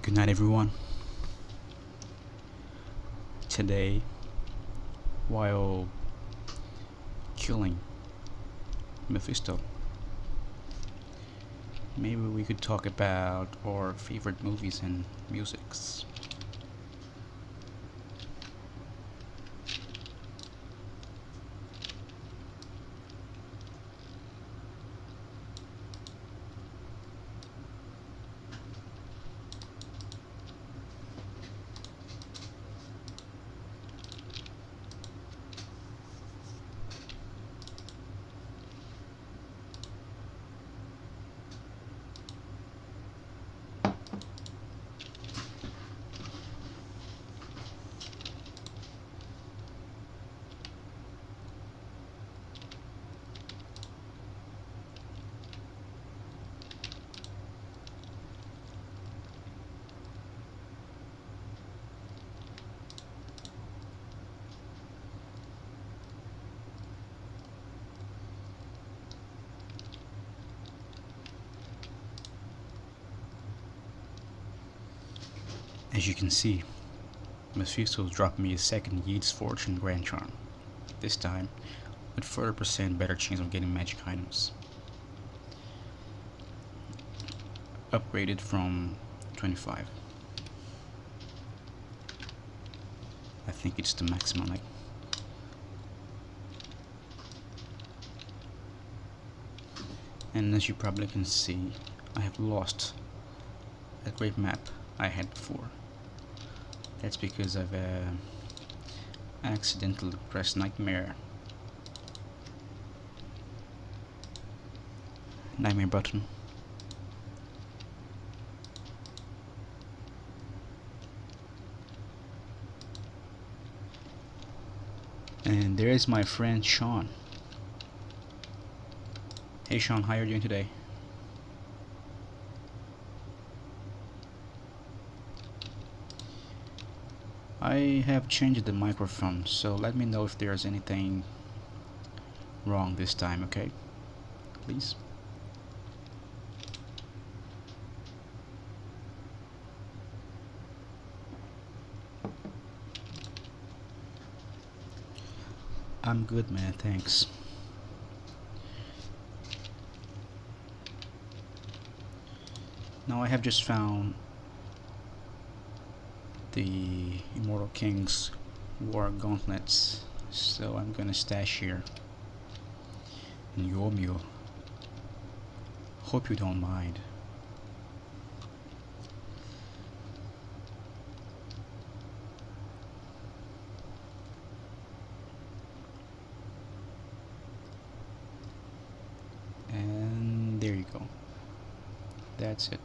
Good night, everyone. Today, while killing Mephisto, maybe we could talk about our favorite movies and musics. As you can see, Mephisto dropped me a second Yeats Fortune Grand Charm, this time with 40% better chance of getting magic items. Upgraded from 25. I think it's the maximum. And as you probably can see, I have lost a great map I had before. That's because of an accidental Crest nightmare button. And there is my friend Sean. Hey Sean, how are you doing today? I have changed the microphone, so let me know if there's anything wrong this time, okay? Please. I'm good, man, thanks. Now I have just found the Immortal King's War Gauntlets, so I'm gonna stash here in Yomio. Hope you don't mind. And there you go. That's it.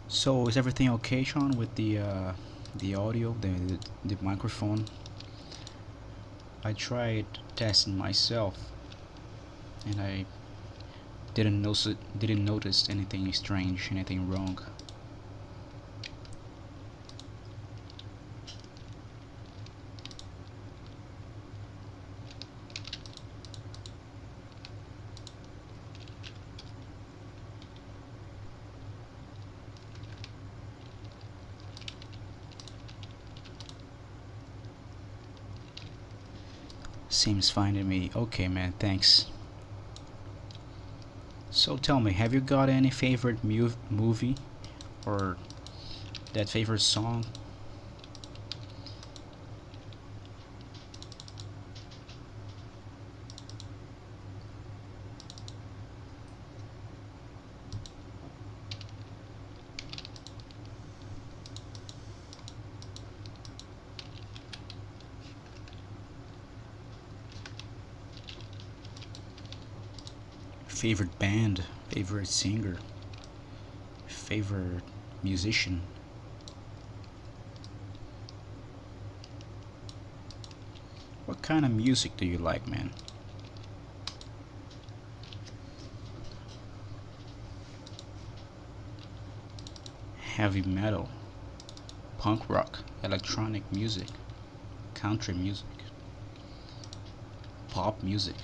So is everything okay, Sean, with the audio, the microphone? I tried testing myself, and I didn't notice anything strange, anything wrong. Seems fine to me. Okay, man, thanks. So tell me, have you got any favorite movie or that favorite song? Favorite band, favorite singer, favorite musician? What kind of music do you like, man? heavy metal, punk rock, electronic music, country music, pop music.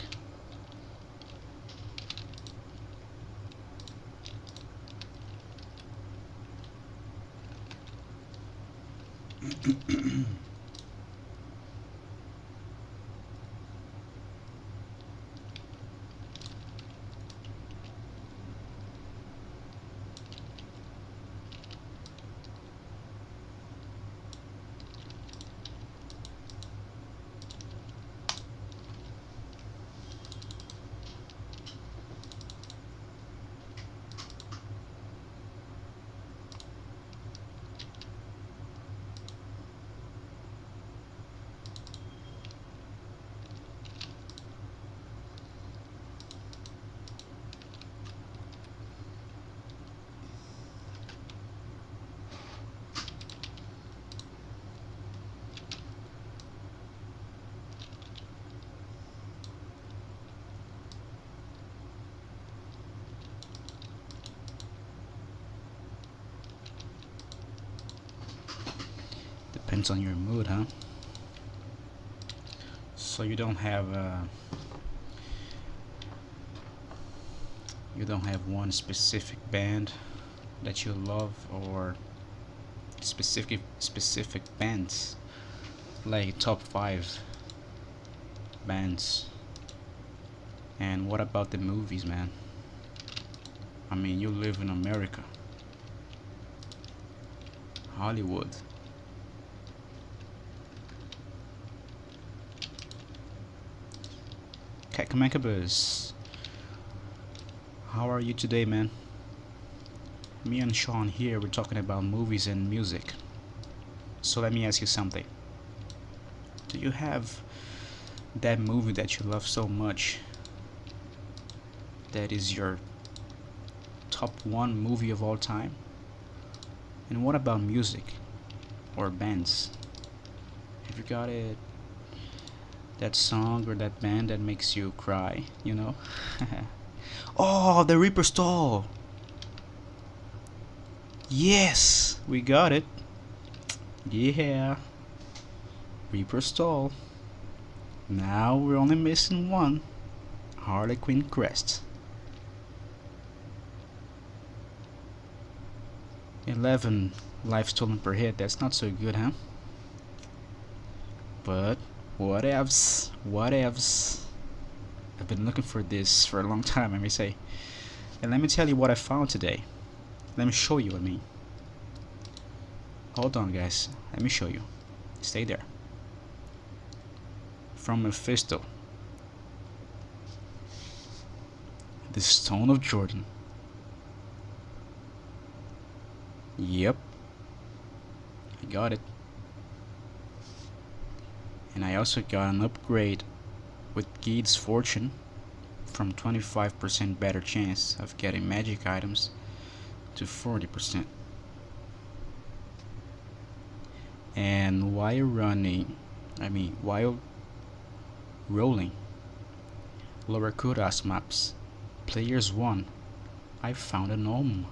Depends on your mood, huh? So you don't have one specific band that you love, or specific bands, like top 5 bands. And what about the movies, man? I mean, you live in America, Hollywood. Kakamekabers, how are you today, man? Me and Sean here, we're talking about movies and music. So let me ask you something. Do you have that movie that you love so much that is your top 1 movie of all time? And what about music or bands? Have you got it? That song or that band that makes you cry, you know? Oh, the Reaper Stall! Yes! We got it! Yeah! Reaper Stall. Now we're only missing one. Harlequin Crest. 11 life stolen per hit. That's not so good, huh? But whatevs. I've been looking for this for a long time, let me say. And let me tell you what I found today. Let me show you, I mean. Hold on, guys. Let me show you. Stay there. From Mephisto. The Stone of Jordan. Yep. I got it. And I also got an upgrade with Geed's Fortune, from 25% better chance of getting magic items to 40%. And while rolling Lower Kuras maps, players 1, I found a gnome.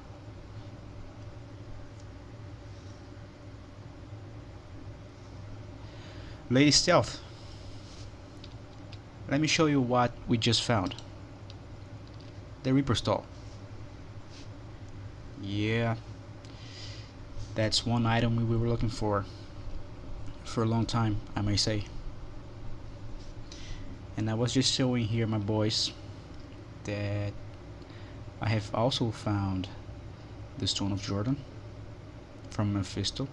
Lady Stealth, let me show you what we just found. The Reaper Stall. Yeah, that's one item we were looking for a long time, I may say. And I was just showing here, my boys, that I have also found the Stone of Jordan from Mephisto,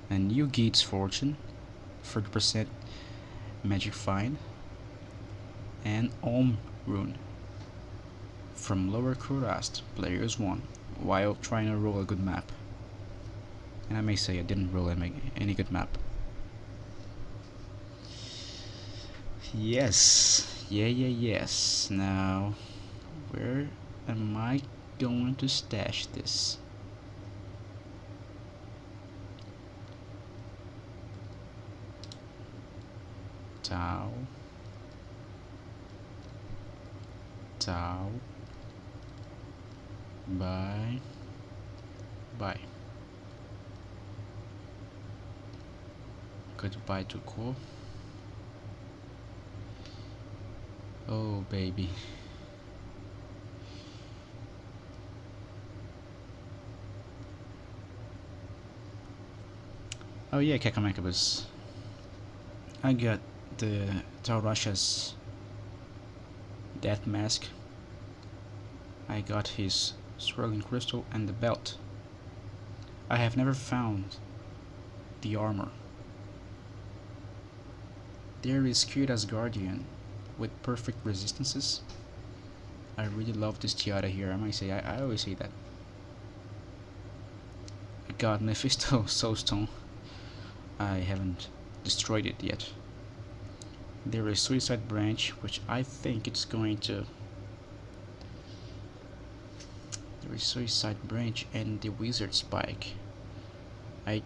and new Geed's Fortune, 30% magic find, and Om Rune from Lower Kurast, players 1, while trying to roll a good map. And I may say I didn't roll any good map. Yes, yes. Now, where am I going to stash this? Tau. Bye. Bye. Goodbye to core. Oh baby. Oh yeah, Kakamekabus. I got the Tal Rasha's death mask. I got his swirling crystal and the belt. I have never found the armor. There is Kira's Guardian with perfect resistances. I really love this tiara here, I might say. I always say that. I got Mephisto Soulstone. I haven't destroyed it yet. There is Suicide Branch, which I think it's going to... There is Suicide Branch and the Wizard Spike. I'm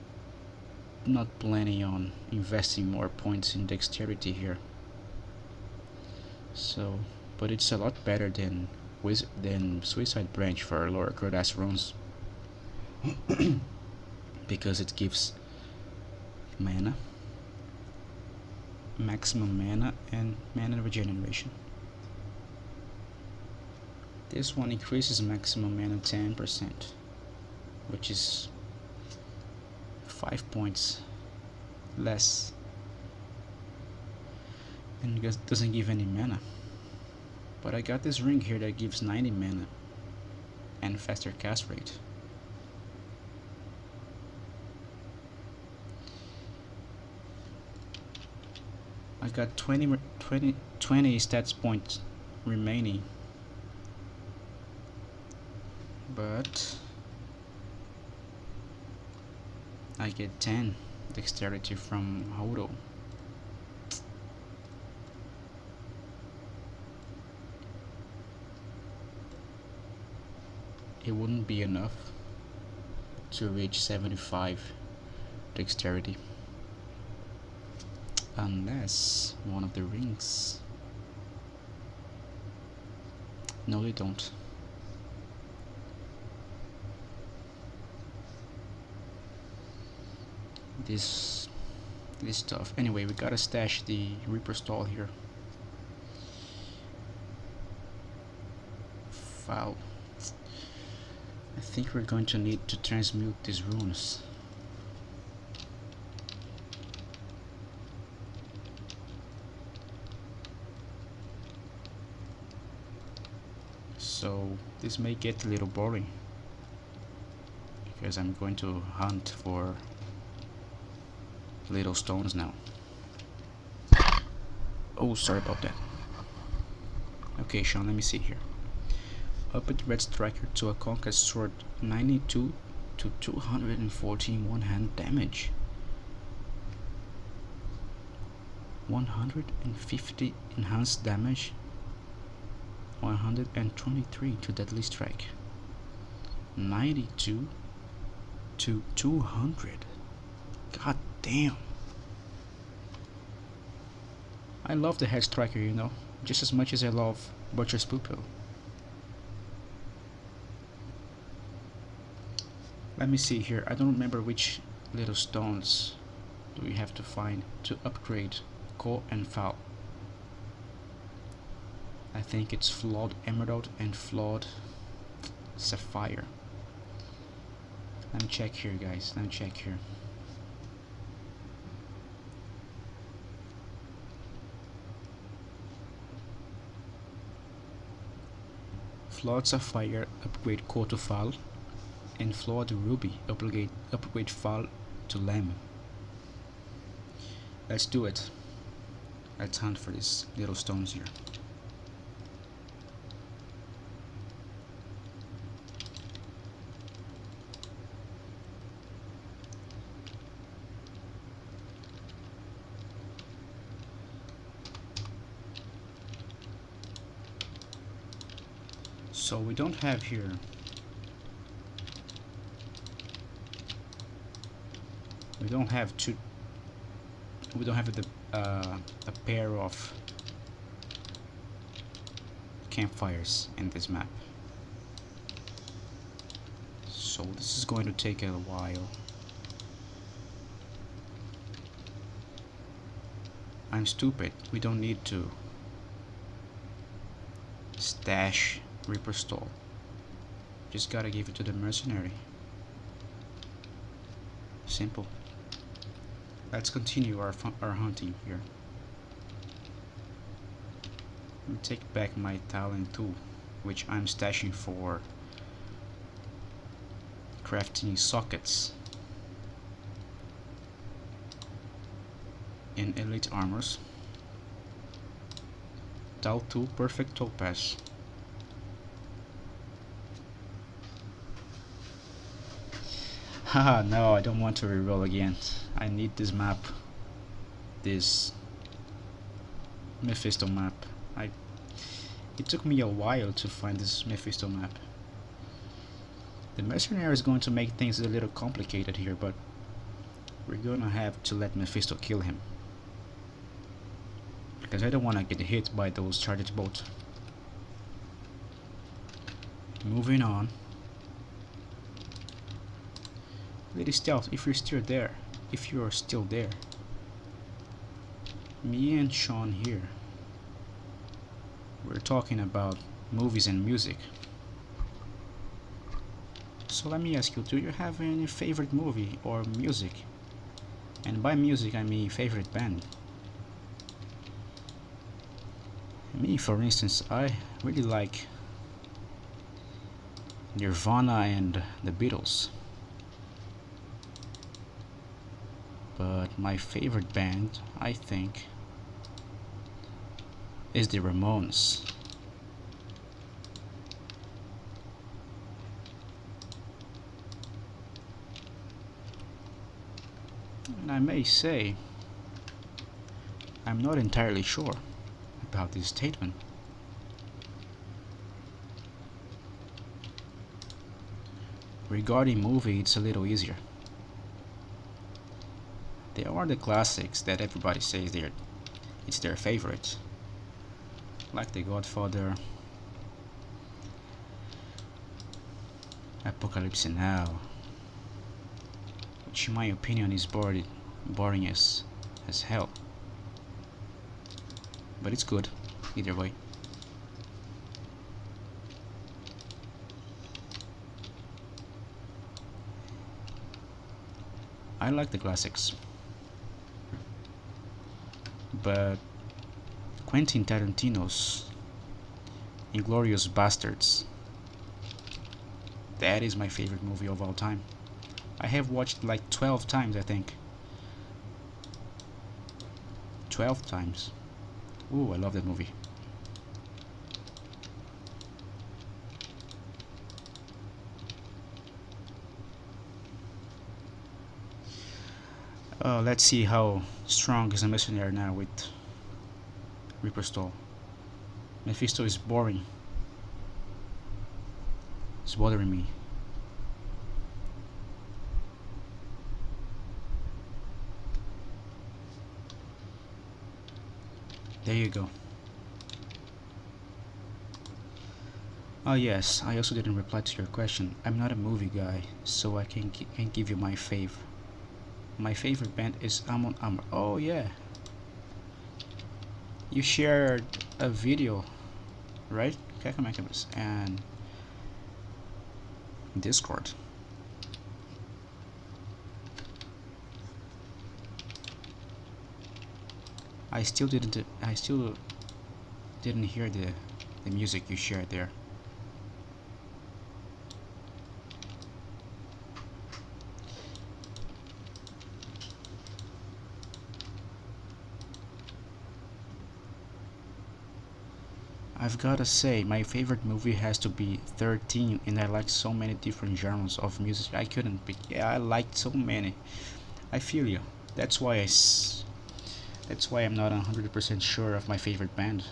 not planning on investing more points in dexterity here. So, but it's a lot better than Suicide Branch for lower class runes. Because it gives mana, maximum mana, and mana regeneration. This one increases maximum mana 10%, which is 5 points less, and doesn't give any mana. But I got this ring here that gives 90 mana and faster cast rate. I got 20 stats points remaining, but I get 10 dexterity from Hodo. It wouldn't be enough to reach 75 dexterity unless one of the rings... No, they don't. This stuff. Anyway, we gotta stash the Reaper Stall here. Foul. I think we're going to need to transmute these runes. So this may get a little boring because I'm going to hunt for little stones now. Oh, sorry about that. Okay, Sean, let me see here. Up at Red Striker to a Conquest Sword, 92 to 214 one-hand damage. 150 enhanced damage. 123 to Deadly Strike. 92 to 200. God damn. I love the Head Striker, you know, just as much as I love Butcher's Pupil. Let me see here. I don't remember which little stones do we have to find to upgrade Core and Foul. I think it's Flawed Emerald and Flawed Sapphire. Let me check here, guys. Let me check here. Flawed Sapphire upgrade Core to Foul, and Flawed Ruby upgrade Foul to Lamb. Let's do it. Let's hunt for these little stones here. So we don't have here we don't have a pair of campfires in this map. So this is going to take a while. I'm stupid. We don't need to stash Reaper Stall. Just gotta give it to the mercenary. Simple. Let's continue our hunting here. Let me take back my talent tool, which I'm stashing for crafting sockets in elite armors. Tal 2 perfect topaz. Haha, no, I don't want to reroll again. I need this map. This Mephisto map. It took me a while to find this Mephisto map. The mercenary is going to make things a little complicated here, but we're gonna have to let Mephisto kill him. Because I don't want to get hit by those charged boats. Moving on. Lady Stealth, if you're still there. If you're still there. Me and Sean here. We're talking about movies and music. So let me ask you, do you have any favorite movie or music? And by music I mean favorite band. Me, for instance, I really like Nirvana and the Beatles. But my favorite band, I think, is the Ramones. And I may say, I'm not entirely sure about this statement. Regarding movie, it's a little easier. There are the classics that everybody says it's their favorite, like The Godfather, Apocalypse Now, which in my opinion is boring as hell. But it's good, either way. I like the classics. But Quentin Tarantino's Inglourious Bastards, that is my favorite movie of all time. I have watched like 12 times, I think. 12 times. Ooh, I love that movie. Let's see how strong is a mercenary now with Reaper Stall. Mephisto is boring. It's bothering me. There you go. Oh yes, I also didn't reply to your question. I'm not a movie guy, so I can't give you my fave. My favorite band is Amon Amr. Oh yeah. You shared a video, right? Kakamakabas and Discord. I still didn't hear the music you shared there. I've gotta say, my favorite movie has to be 13, and I like so many different genres of music. I couldn't pick. Yeah, I liked so many. I feel you. That's why I'm not 100% sure of my favorite band,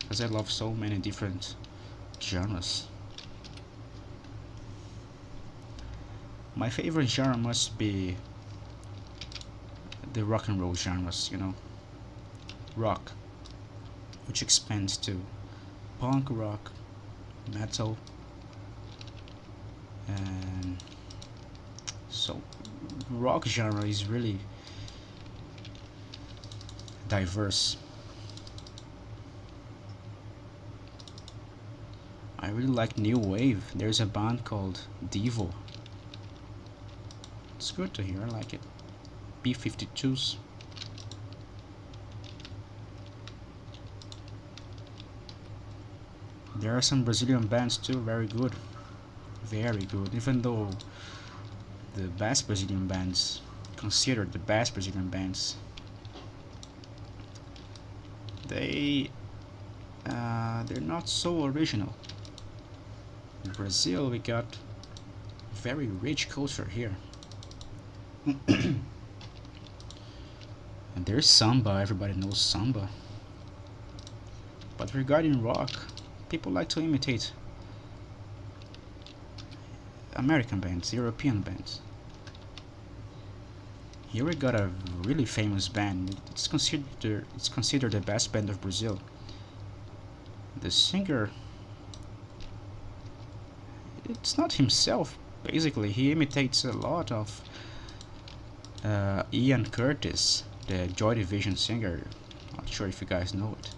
because I love so many different genres. My favorite genre must be the rock and roll genres, you know, rock, which expands to punk rock, metal, So rock genre is really diverse. I really like new wave. There's a band called Devo. It's good to hear, I like it. B-52s. There are some Brazilian bands too, very good. Very good. Even though the best Brazilian bands, considered the best Brazilian bands, they're not so original. In Brazil we got very rich culture here. And there's samba, everybody knows samba. But regarding rock, people like to imitate American bands, European bands. Here we got a really famous band. It's considered the best band of Brazil. The singer, it's not himself. Basically, he imitates a lot of Ian Curtis, the Joy Division singer. Not sure if you guys know it.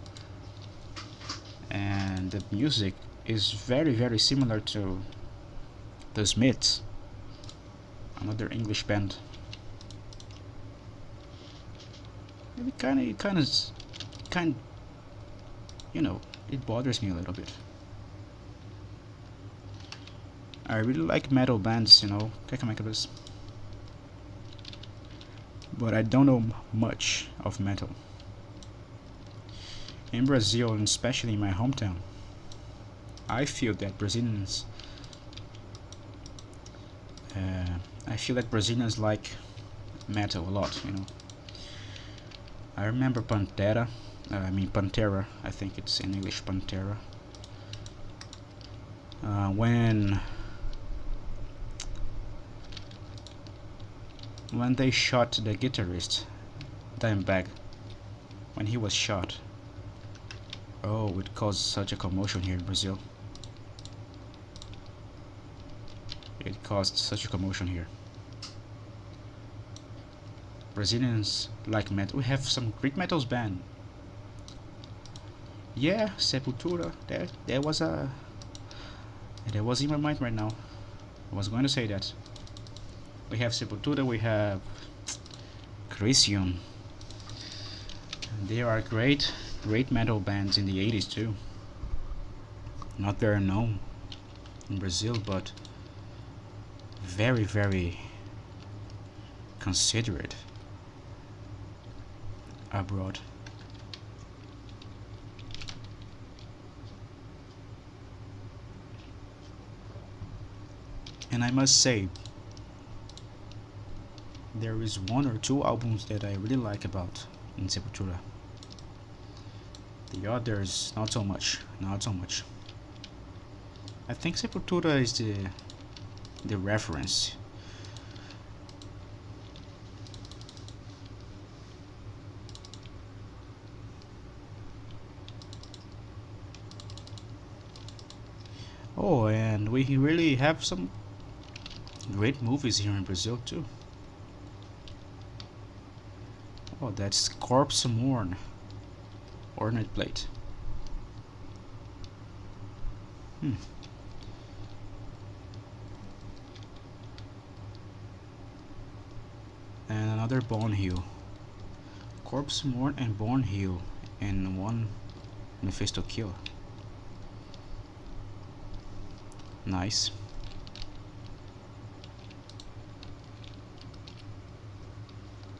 And the music is very similar to the Smiths, another English band. It kind, you know, it bothers me a little bit. I really like metal bands, you know, but I don't know much of metal. In Brazil, and especially in my hometown, I feel that Brazilians like metal a lot, you know. I remember Pantera, I think it's in English, Pantera. When they shot the guitarist, Dimebag, when he was shot, oh, it caused such a commotion here in Brazil. It caused such a commotion here. Brazilians like metal. We have some Greek metals band. Yeah, Sepultura. There was in my mind right now. I was going to say that. We have Sepultura. We have Crisium. There are great metal bands in the 80s too. Not very known in Brazil, but very considerate abroad. And I must say, there is one or two albums that I really like about in Sepultura. The others, not so much. I think Sepultura is the reference. Oh, and we really have some great movies here in Brazil too. Oh, that's Corpse Morn, Ornate Plate. And another Bone Hill. Corpse Morn and Bone Hill in one Mephisto kill. Nice.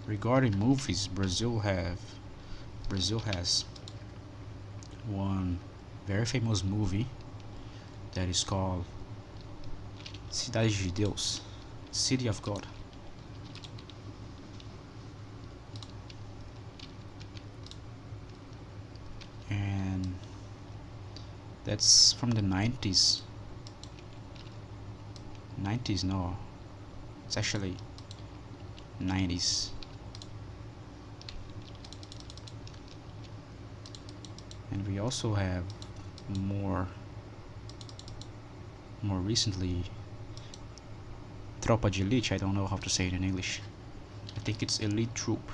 Regarding movies, Brazil has one very famous movie that is called Cidade de Deus, City of God. And that's from the 90s. No, it's actually 90s. And we also have more recently Tropa de Elite, I don't know how to say it in English. I think it's Elite Troop.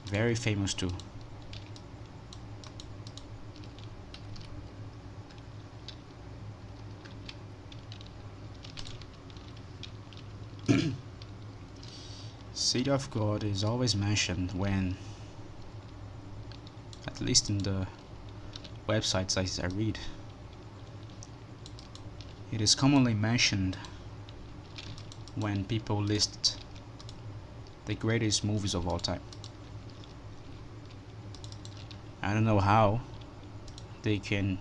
Very famous too. City of God is always mentioned when, at least in the websites I read, it is commonly mentioned when people list the greatest movies of all time. I don't know how they can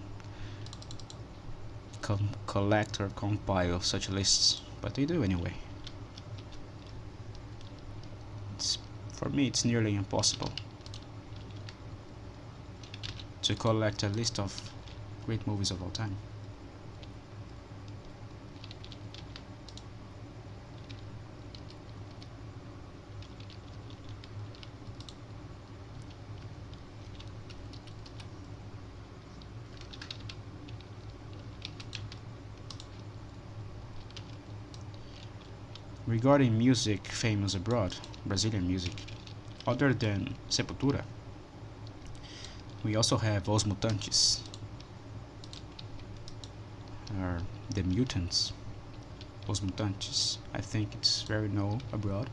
collect or compile such lists, but they do anyway. For me, it's nearly impossible to collect a list of great movies of all time. Regarding music famous abroad, Brazilian music, other than Sepultura, we also have Os Mutantes, or The Mutants. Os Mutantes, I think it's very known abroad.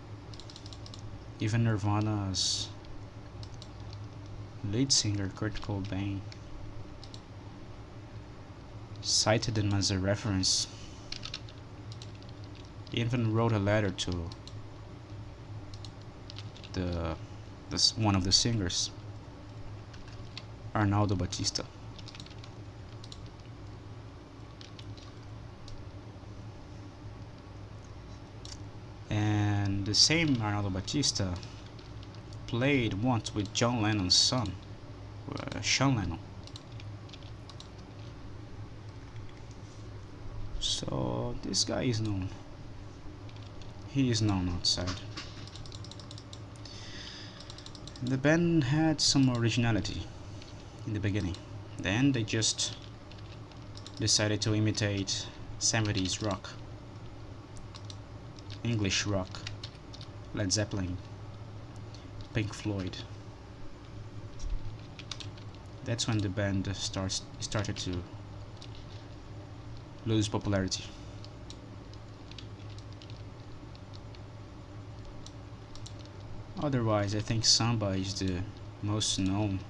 Even Nirvana's lead singer Kurt Cobain cited them as a reference. He even wrote a letter to one of the singers, Arnaldo Batista. And the same Arnaldo Batista played once with John Lennon's son, Sean Lennon. So this guy is known. He is known outside. The band had some originality in the beginning. Then they just decided to imitate 70s rock, English rock, Led Zeppelin, Pink Floyd. That's when the band started to lose popularity. Otherwise, I think samba is the most known.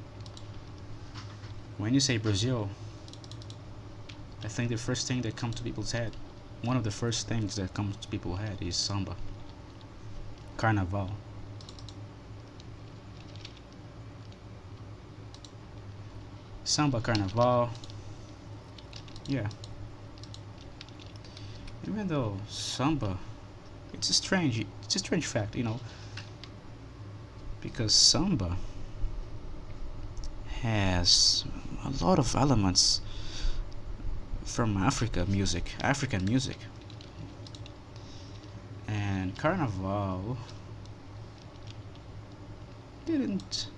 When you say Brazil, I think the first thing that comes to people's head, one of the first things that comes to people's head is samba, carnaval. Samba, carnaval, yeah. Even though samba, it's a strange fact, because samba has a lot of elements from African music, and carnaval didn't.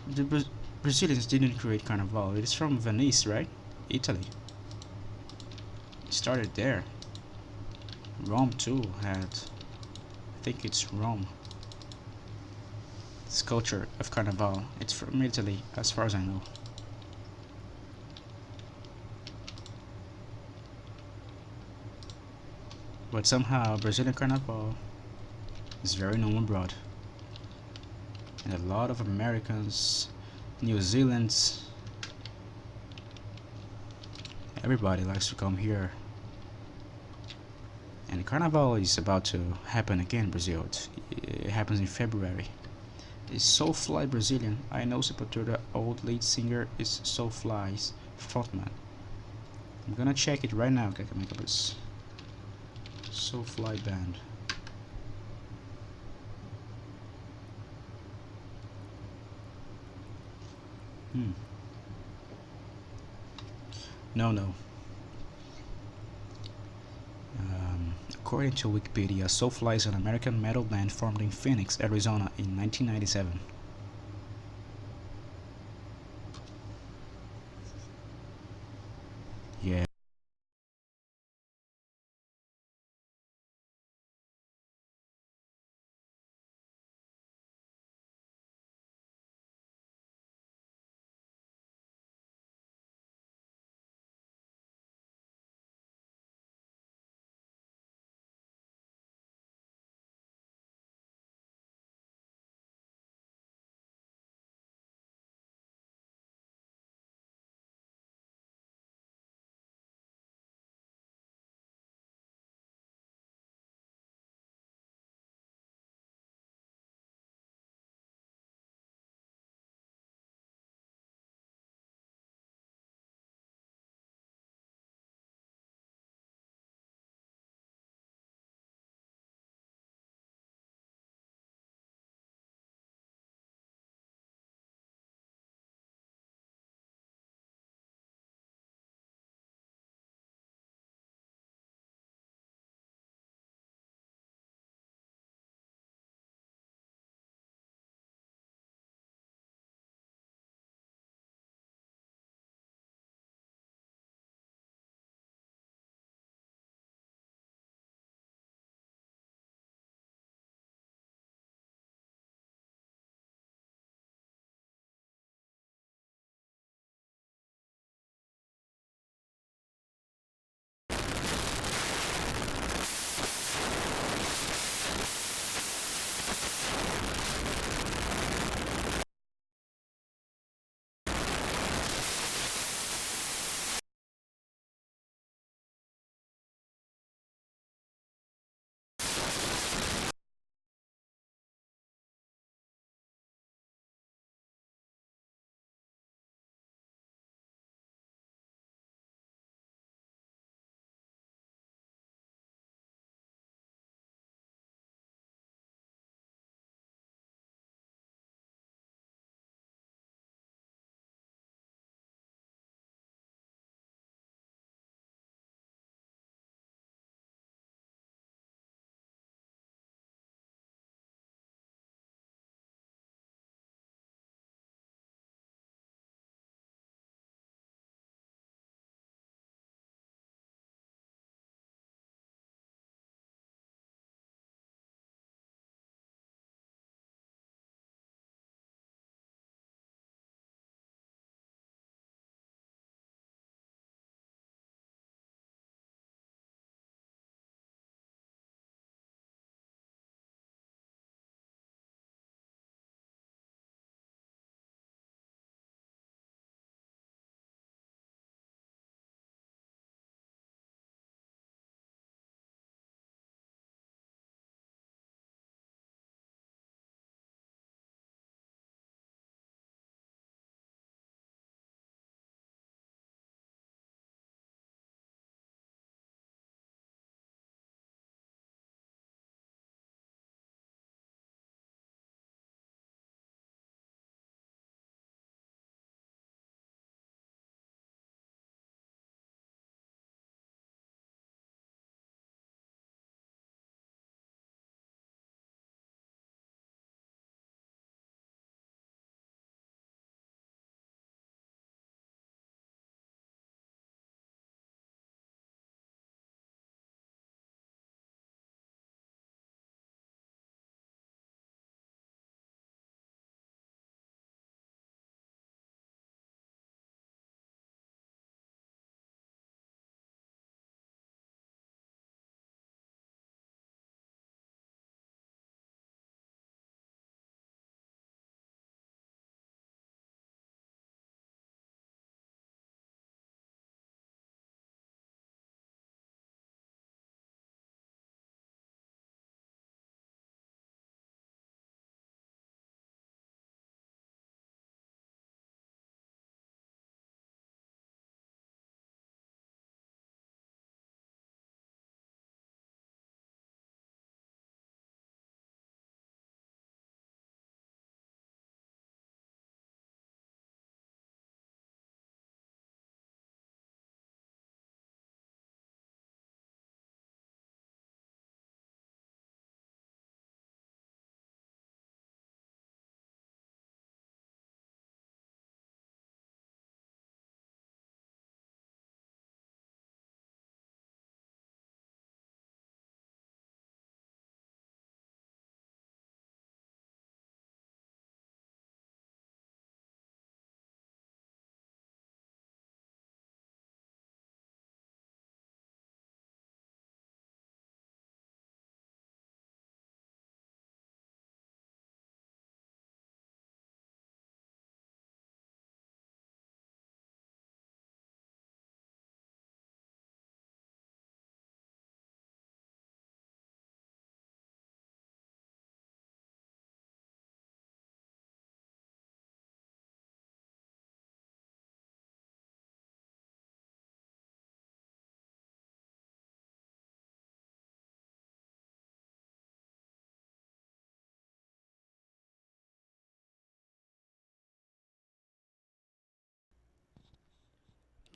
The Brazilians didn't create carnaval. It's from Venice, right? Italy. It started there. Rome too had. I think it's Rome. This culture of carnaval. It's from Italy, as far as I know. But somehow Brazilian carnaval is very known abroad, and a lot of Americans, New Zealanders, everybody likes to come here. And carnaval is about to happen again in Brazil. It happens in February. It's Soulfly Brazilian. I know Sepultura old lead singer is Soulfly's frontman. I'm gonna check it right now. Okay, make up this Soulfly band. No. According to Wikipedia, Soulfly is an American metal band formed in Phoenix, Arizona in 1997. Yeah.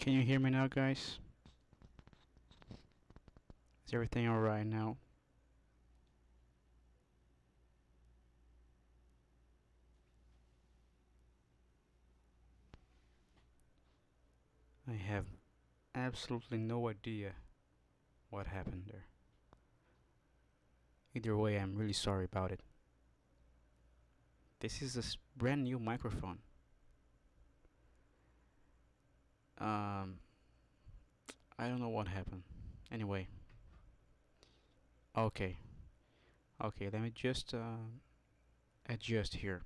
Can you hear me now, guys? Is everything alright now? I have absolutely no idea what happened there. Either way, I'm really sorry about it. This is a brand new microphone. Um, I don't know what happened. Anyway, okay, let me just adjust here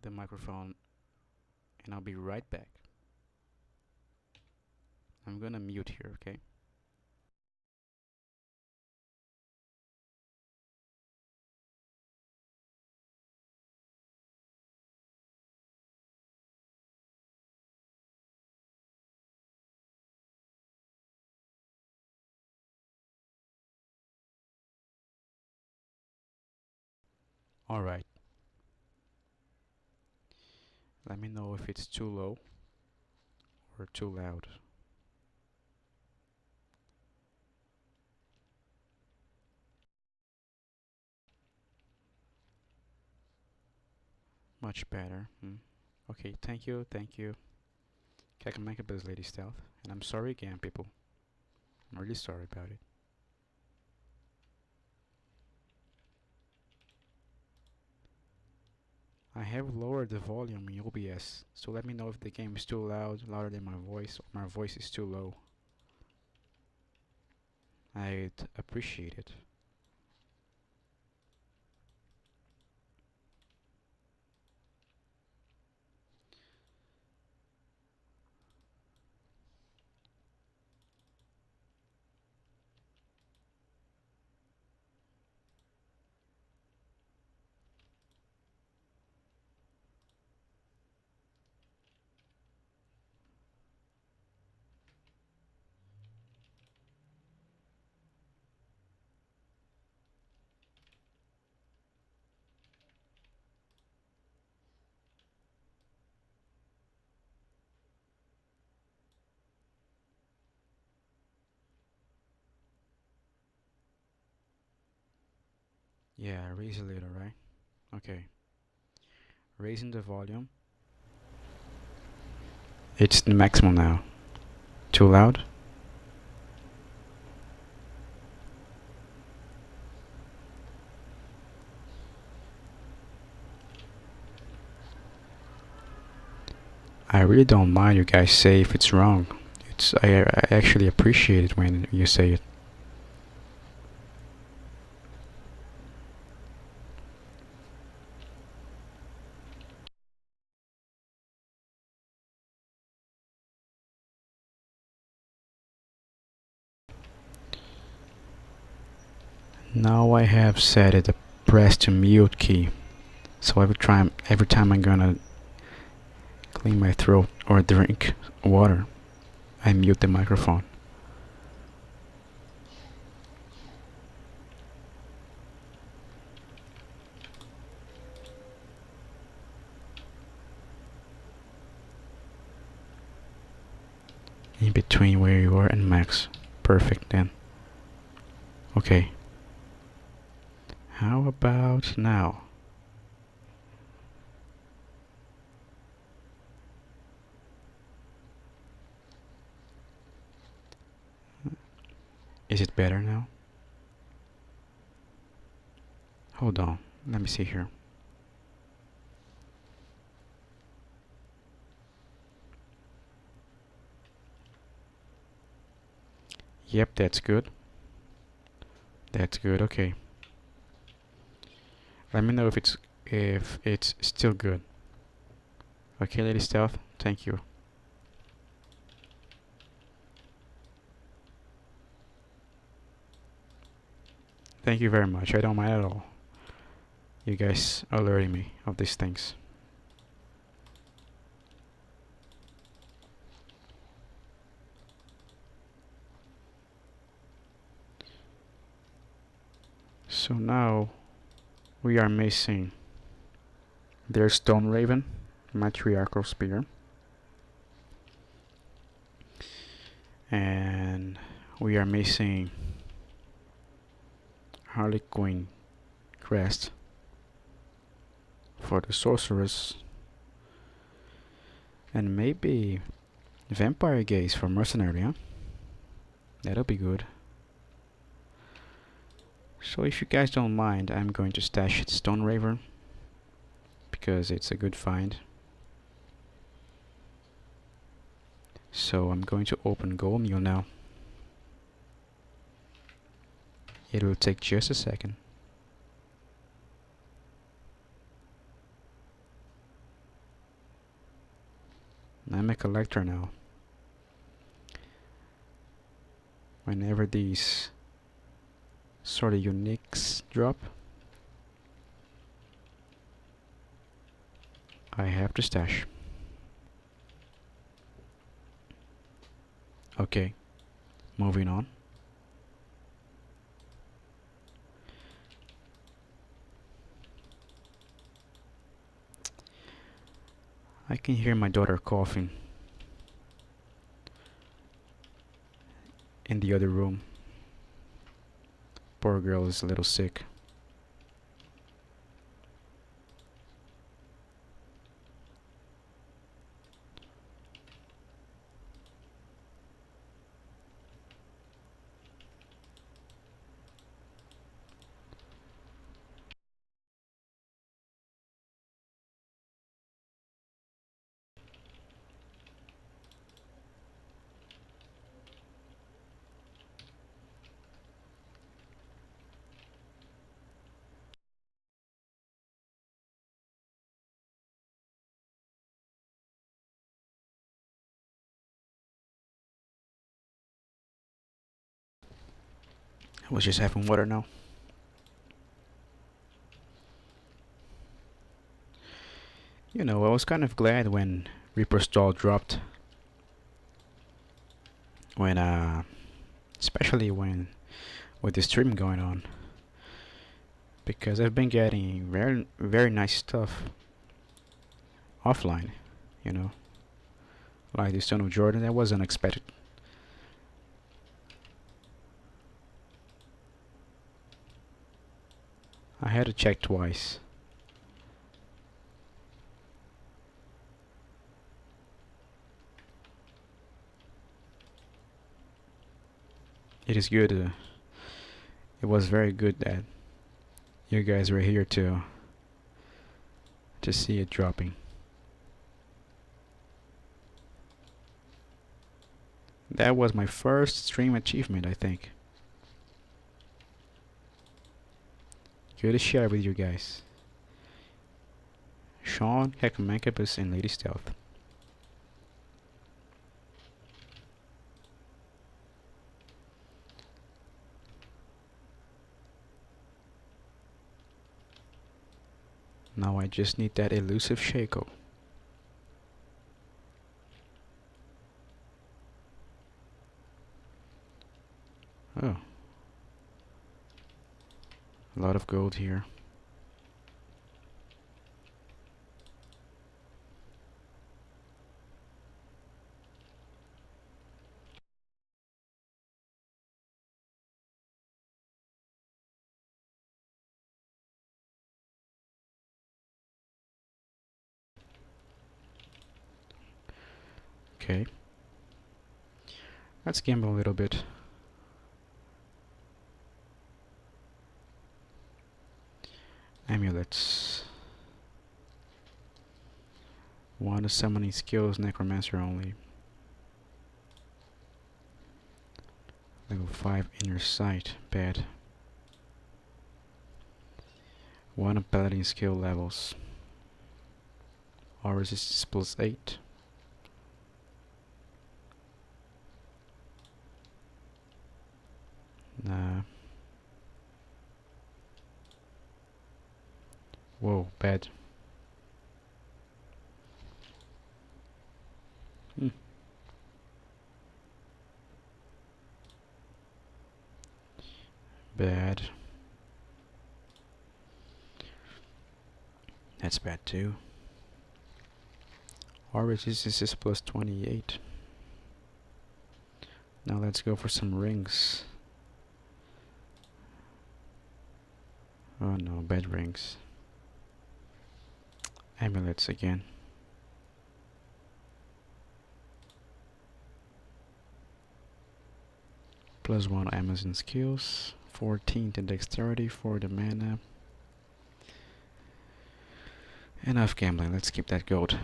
the microphone, and I'll be right back. I'm gonna mute here, okay? Alright, let me know if it's too low or too loud. Much better. Okay, thank you. Kakamaka Lady Stealth. And I'm sorry again, people. I'm really sorry about it. I have lowered the volume in OBS, so let me know if the game is too loud, louder than my voice, or my voice is too low. I'd appreciate it. Yeah, raise a little, right? Okay. Raising the volume. It's the maximum now. Too loud? I really don't mind you guys say if it's wrong. I actually appreciate it when you say it. Now I have set it a press to mute key. So every time I'm gonna clean my throat or drink water, I mute the microphone. In between where you are and max. Perfect then. Okay. How about now? Is it better now? Hold on. Let me see here. Yep, that's good. That's good. Okay. Let me know if it's still good. Okay, Lady Stealth. Thank you. Thank you very much. I don't mind at all. You guys alerting me of these things. So now we are missing their Stone Raven, Matriarchal Spear, And we are missing Harlequin Crest for the Sorceress, and maybe Vampire Gaze for Mercenary, huh? That'll be good. So if you guys don't mind, I'm going to stash Stone Raver because it's a good find. So I'm going to open Gold Mule now. It will take just a second. I'm a collector now. Whenever these sort of uniques drop, I have to stash. Okay, moving on. I can hear my daughter coughing in the other room. Poor girl is a little sick. I was just having water now. You know, I was kind of glad when Reaper Stall dropped. When, especially when, with the stream going on. Because I've been getting very, very nice stuff offline, you know. Like the Stone of Jordan, that was unexpected. I had to check twice. It is good. It was very good that you guys were here to see it dropping. That was my first stream achievement, I think. Good to share with you guys. Sean, Hecamancabus, and Lady Stealth. Now I just need that elusive Shako. Oh. A lot of gold here. Okay. Let's gamble a little bit. Amulets. One of summoning skills, Necromancer only. Level 5 inner sight, bad. One of paladin skill levels. All resistance plus 8. Nah. Whoa, bad. Bad. That's bad too. Our resistance is plus 28. Now let's go for some rings. Oh no, bad rings. Amulets again. +1 Amazon skills. 14 to dexterity for the mana. Enough gambling, let's keep that gold.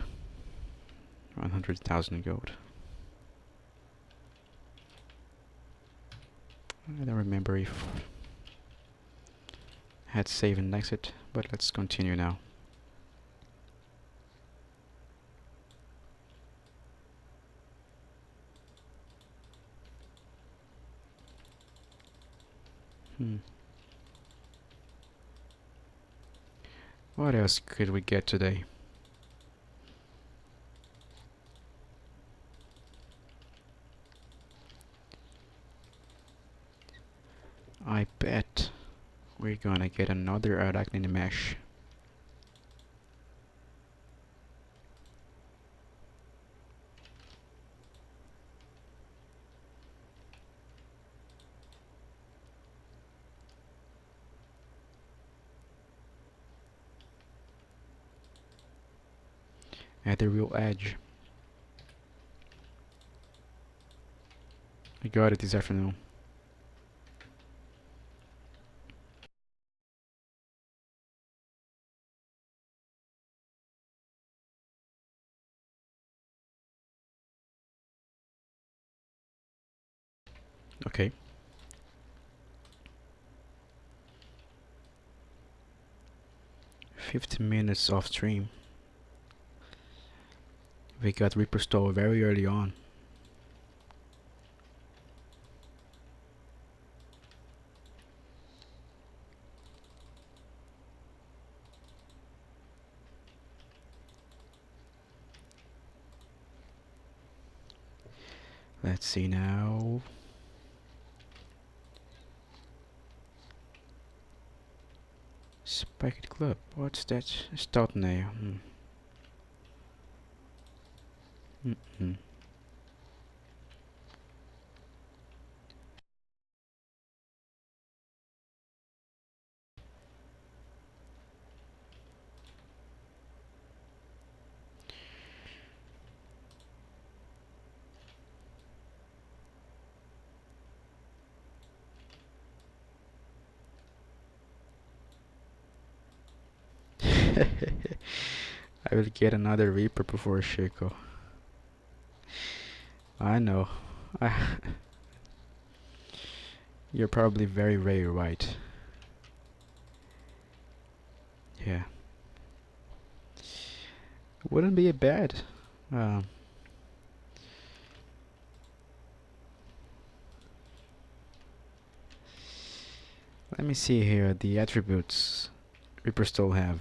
100,000 gold. I don't remember if I had save and exit, but let's continue now. What else could we get today? I bet we're gonna get another Arachnid Mesh. At the real edge. I got it this afternoon. Okay. $50 minutes off stream. We got Reaper Stole very early on. Let's see now. Spiked Club. What's that? Stout nail. I will get another Reaper before Shako. I know. You're probably very right. Yeah. Wouldn't be a bad. Um, Let me see here the attributes Reaper still have.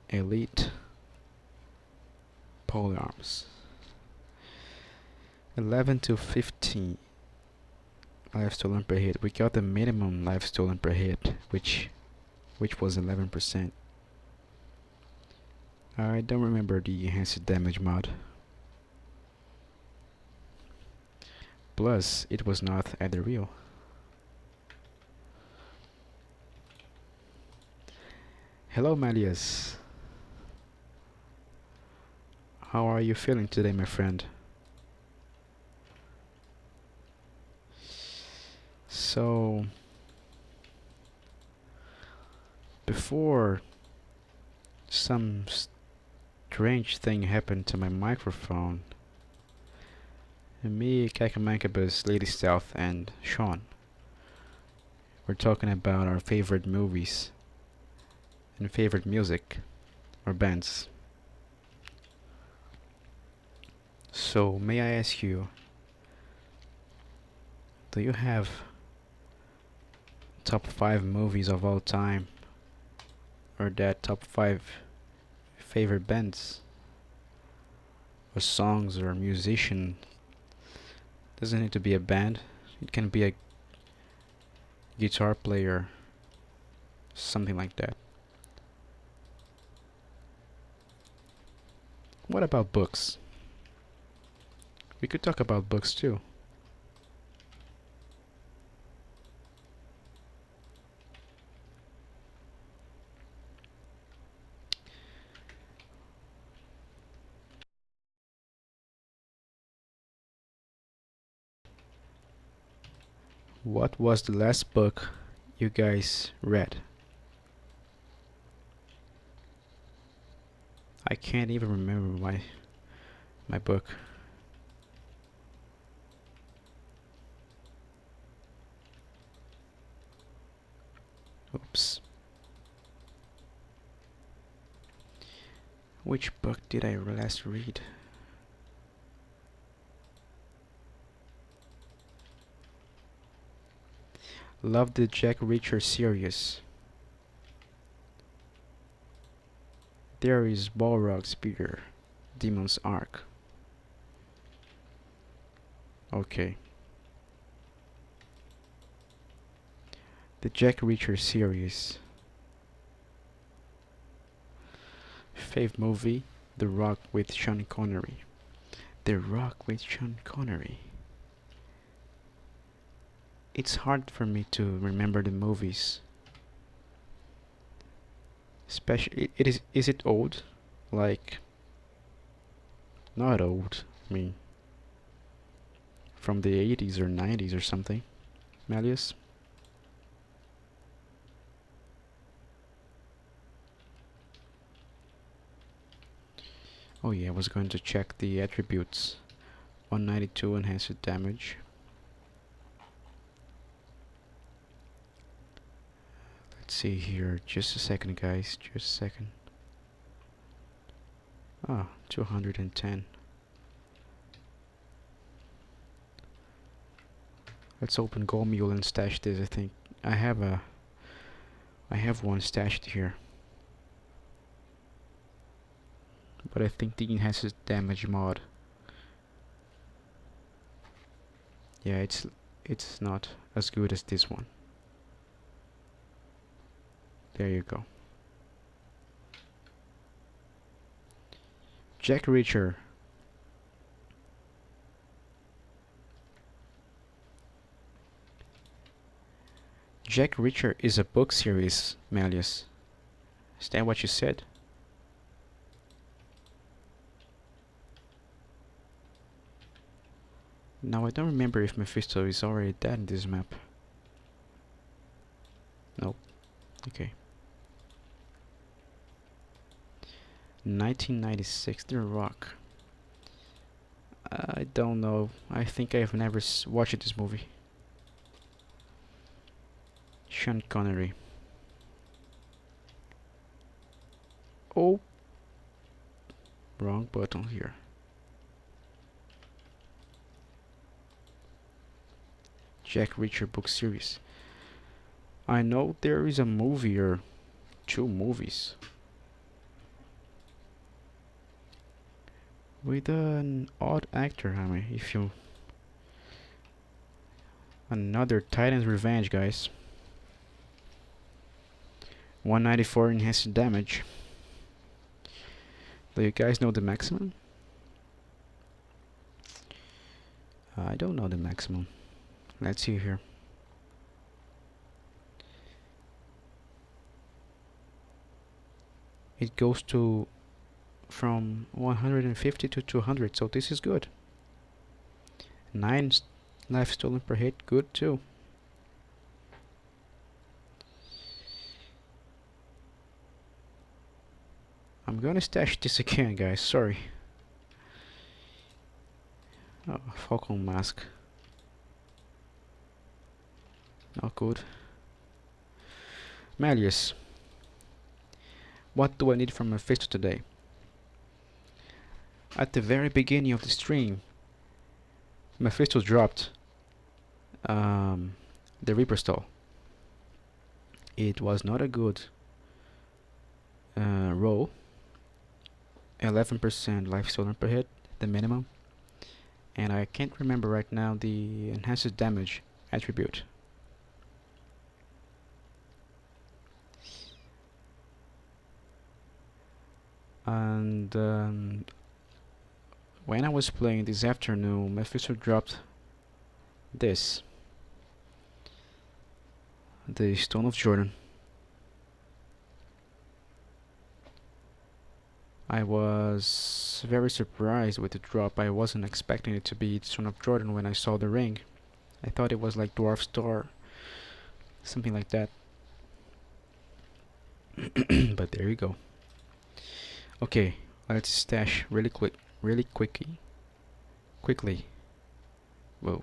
Elite Polearms. 11 to 15 life stolen per hit. We got the minimum life stolen per hit, which was 11%. I don't remember the enhanced damage mod. Plus, it was not at the real. Hello, Malias. How are you feeling today, my friend? So, before some strange thing happened to my microphone, me, Kakamankabus, Lady Stealth, and Sean were talking about our favorite movies and favorite music or bands. So, may I ask you, do you have top 5 movies of all time, or that top 5 favorite bands or songs or musician? Doesn't need to be a band, it can be a guitar player, something like that. What about books? We could talk about books too. What was the last book you guys read? I can't even remember my book. Oops. Which book did I last read? Love the Jack Reacher series. There is Balrog Spear, Demon's Arc. Okay. The Jack Reacher series. Fave movie, The Rock with Sean Connery. The Rock with Sean Connery. It's hard for me to remember the movies. Especially, is it old? Like, not old. I mean, from the 80s or 90s or something. Malleus? Oh yeah, I was going to check the attributes. 192 enhanced damage. Let's see here. Just a second, guys. Just a second. Ah, 210. Let's open Gold Mule and stash this. I think I have one stashed here. But I think the enhances damage mod. Yeah, it's not as good as this one. There you go. Jack Reacher. Jack Reacher is a book series, Malleus. Is that what you said? Now I don't remember if Mephisto is already dead in this map. Nope. Okay. 1996, The Rock. I don't know. I think I've never watched this movie. Sean Connery. Oh. Wrong button here. Jack Reacher book series. I know there is a movie or two movies with an odd actor. I mean, if you another Titan's Revenge, guys. 194 enhanced damage. Do you guys know the maximum? I don't know the maximum. Let's see here. It goes to from 150 to 200, so this is good. 9 life stolen per hit, good too. I'm gonna stash this again, guys, sorry. Oh, Falcon Mask. Not good. Malleus. What do I need from Mephisto today? At the very beginning of the stream, Mephisto dropped the Reaper Stall. It was not a good roll. 11% life stolen per hit, the minimum. And I can't remember right now the enhanced damage attribute. And when I was playing this afternoon, Mephisto dropped this, the Stone of Jordan. I was very surprised with the drop. I wasn't expecting it to be Stone of Jordan when I saw the ring. I thought it was like Dwarf Star, something like that. But there you go. Okay, let's stash really quickly. Whoa.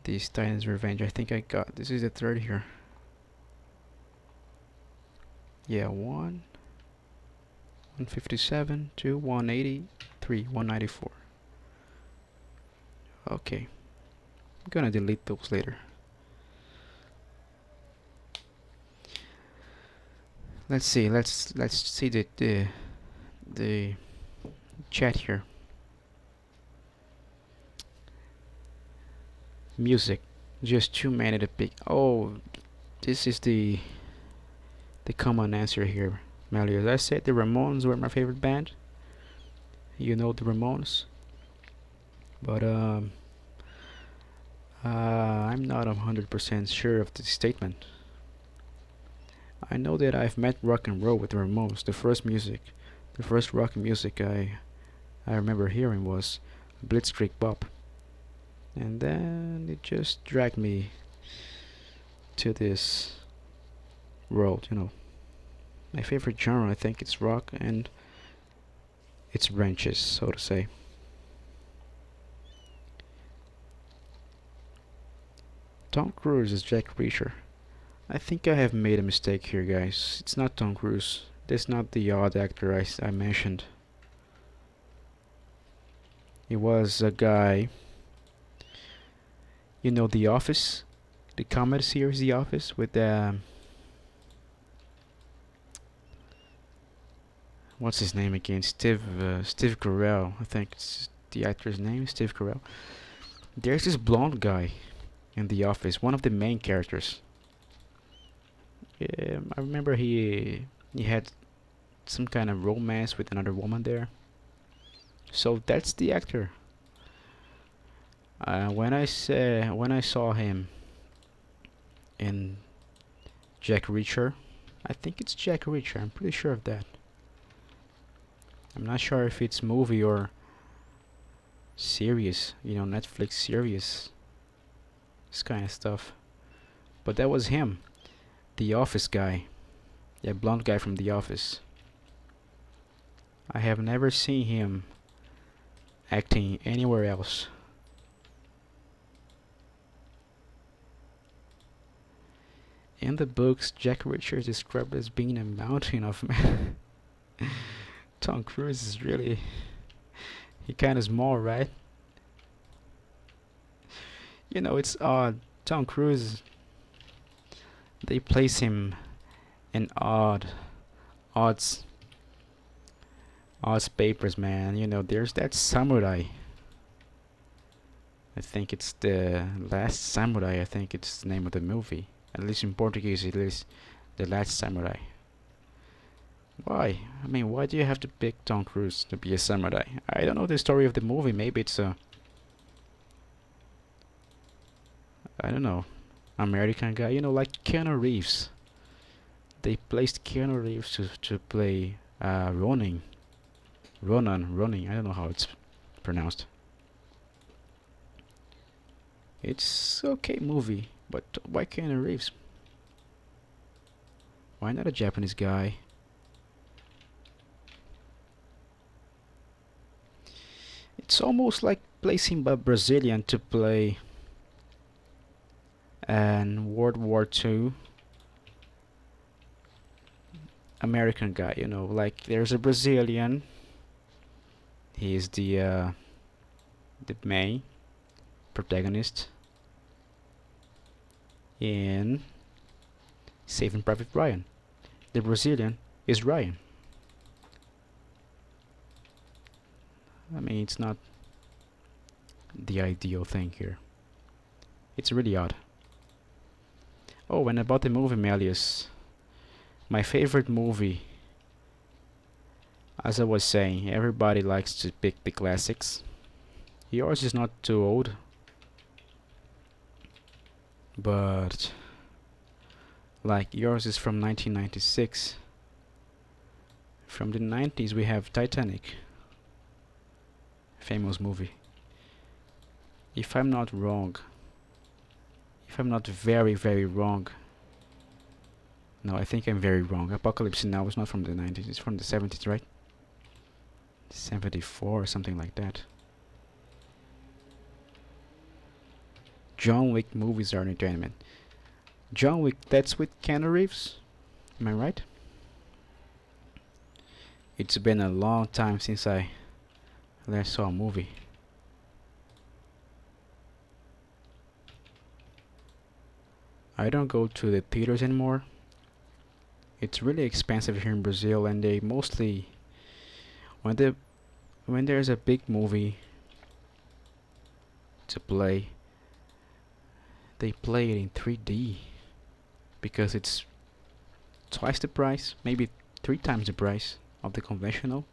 This Titan's Revenge, I think I got. This is the third here. Yeah, 157, 2, 180, 3, 194. Okay, I'm gonna delete those later. Let's see. Let's see the chat here. Music, just 2 minutes a pick. Oh, this is the common answer here, Melius. I said the Ramones were my favorite band. You know the Ramones, but I'm not 100% sure of the statement. I know that I've met rock and roll with the Ramones. The first rock music I remember hearing was Blitzkrieg Bop, and then it just dragged me to this world, you know. My favorite genre, I think it's rock and its branches, so to say. Tom Cruise is Jack Reacher. I think I have made a mistake here, guys. It's not Tom Cruise. That's not the odd actor I mentioned. It was a guy. You know The Office? The comedy series The Office with what's his name again? Steve Carell. I think it's the actor's name, Steve Carell. There's this blonde guy in The Office, one of the main characters. I remember he had some kind of romance with another woman there. So that's the actor. When I saw him in Jack Reacher, I think it's Jack Reacher. I'm pretty sure of that. I'm not sure if it's movie or series, you know, Netflix series, this kind of stuff. But that was him, the Office guy, that blonde guy from The Office. I have never seen him acting anywhere else. In the books, Jack Reacher is described as being a mountain of man. Tom Cruise is really... he kinda small, right? You know, it's odd. Tom Cruise... they place him in odds papers, man. You know, there's that samurai. I think it's The Last Samurai. I think it's the name of the movie. At least in Portuguese, it is The Last Samurai. Why? I mean, why do you have to pick Tom Cruise to be a samurai? I don't know the story of the movie. Maybe it's a... I don't know. American guy. You know, like Keanu Reeves. They placed Keanu Reeves to play Ronin. I don't know how it's pronounced. It's okay movie, but why Keanu Reeves? Why not a Japanese guy? It's almost like placing a Brazilian to play an World War II American guy, you know, like there's a Brazilian. He is the main protagonist in Saving Private Ryan. The Brazilian is Ryan. I mean, it's not the ideal thing here. It's really odd. Oh, and about the movie, Melius. My favorite movie. As I was saying, everybody likes to pick the classics. Yours is not too old, but like yours is from 1996. From the 90s we have Titanic, famous movie. If I'm not wrong, if I'm not very very wrong, no, I think I'm very wrong. Apocalypse Now is not from the 90s, it's from the 70s, right? 74 or something like that. John Wick movies are entertainment. John Wick, that's with Keanu Reeves? Am I right? It's been a long time since I last saw a movie. I don't go to the theaters anymore. It's really expensive here in Brazil, and they mostly when the when there's a big movie to play, they play it in 3D because it's twice the price, maybe 3 times the price of the conventional.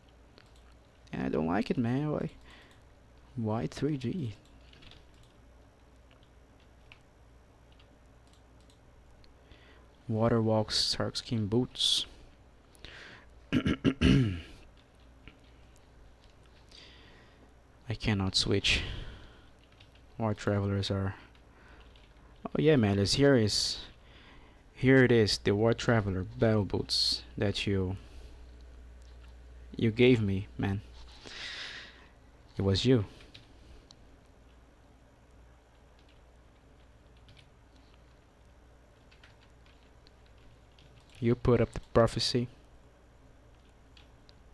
And I don't like it, man. Why 3D? Waterwalks, sharkskin boots. I cannot switch. War travelers are. Oh yeah, man. Here it is. The War Traveler battle boots that you gave me, man. It was you. You put up the prophecy,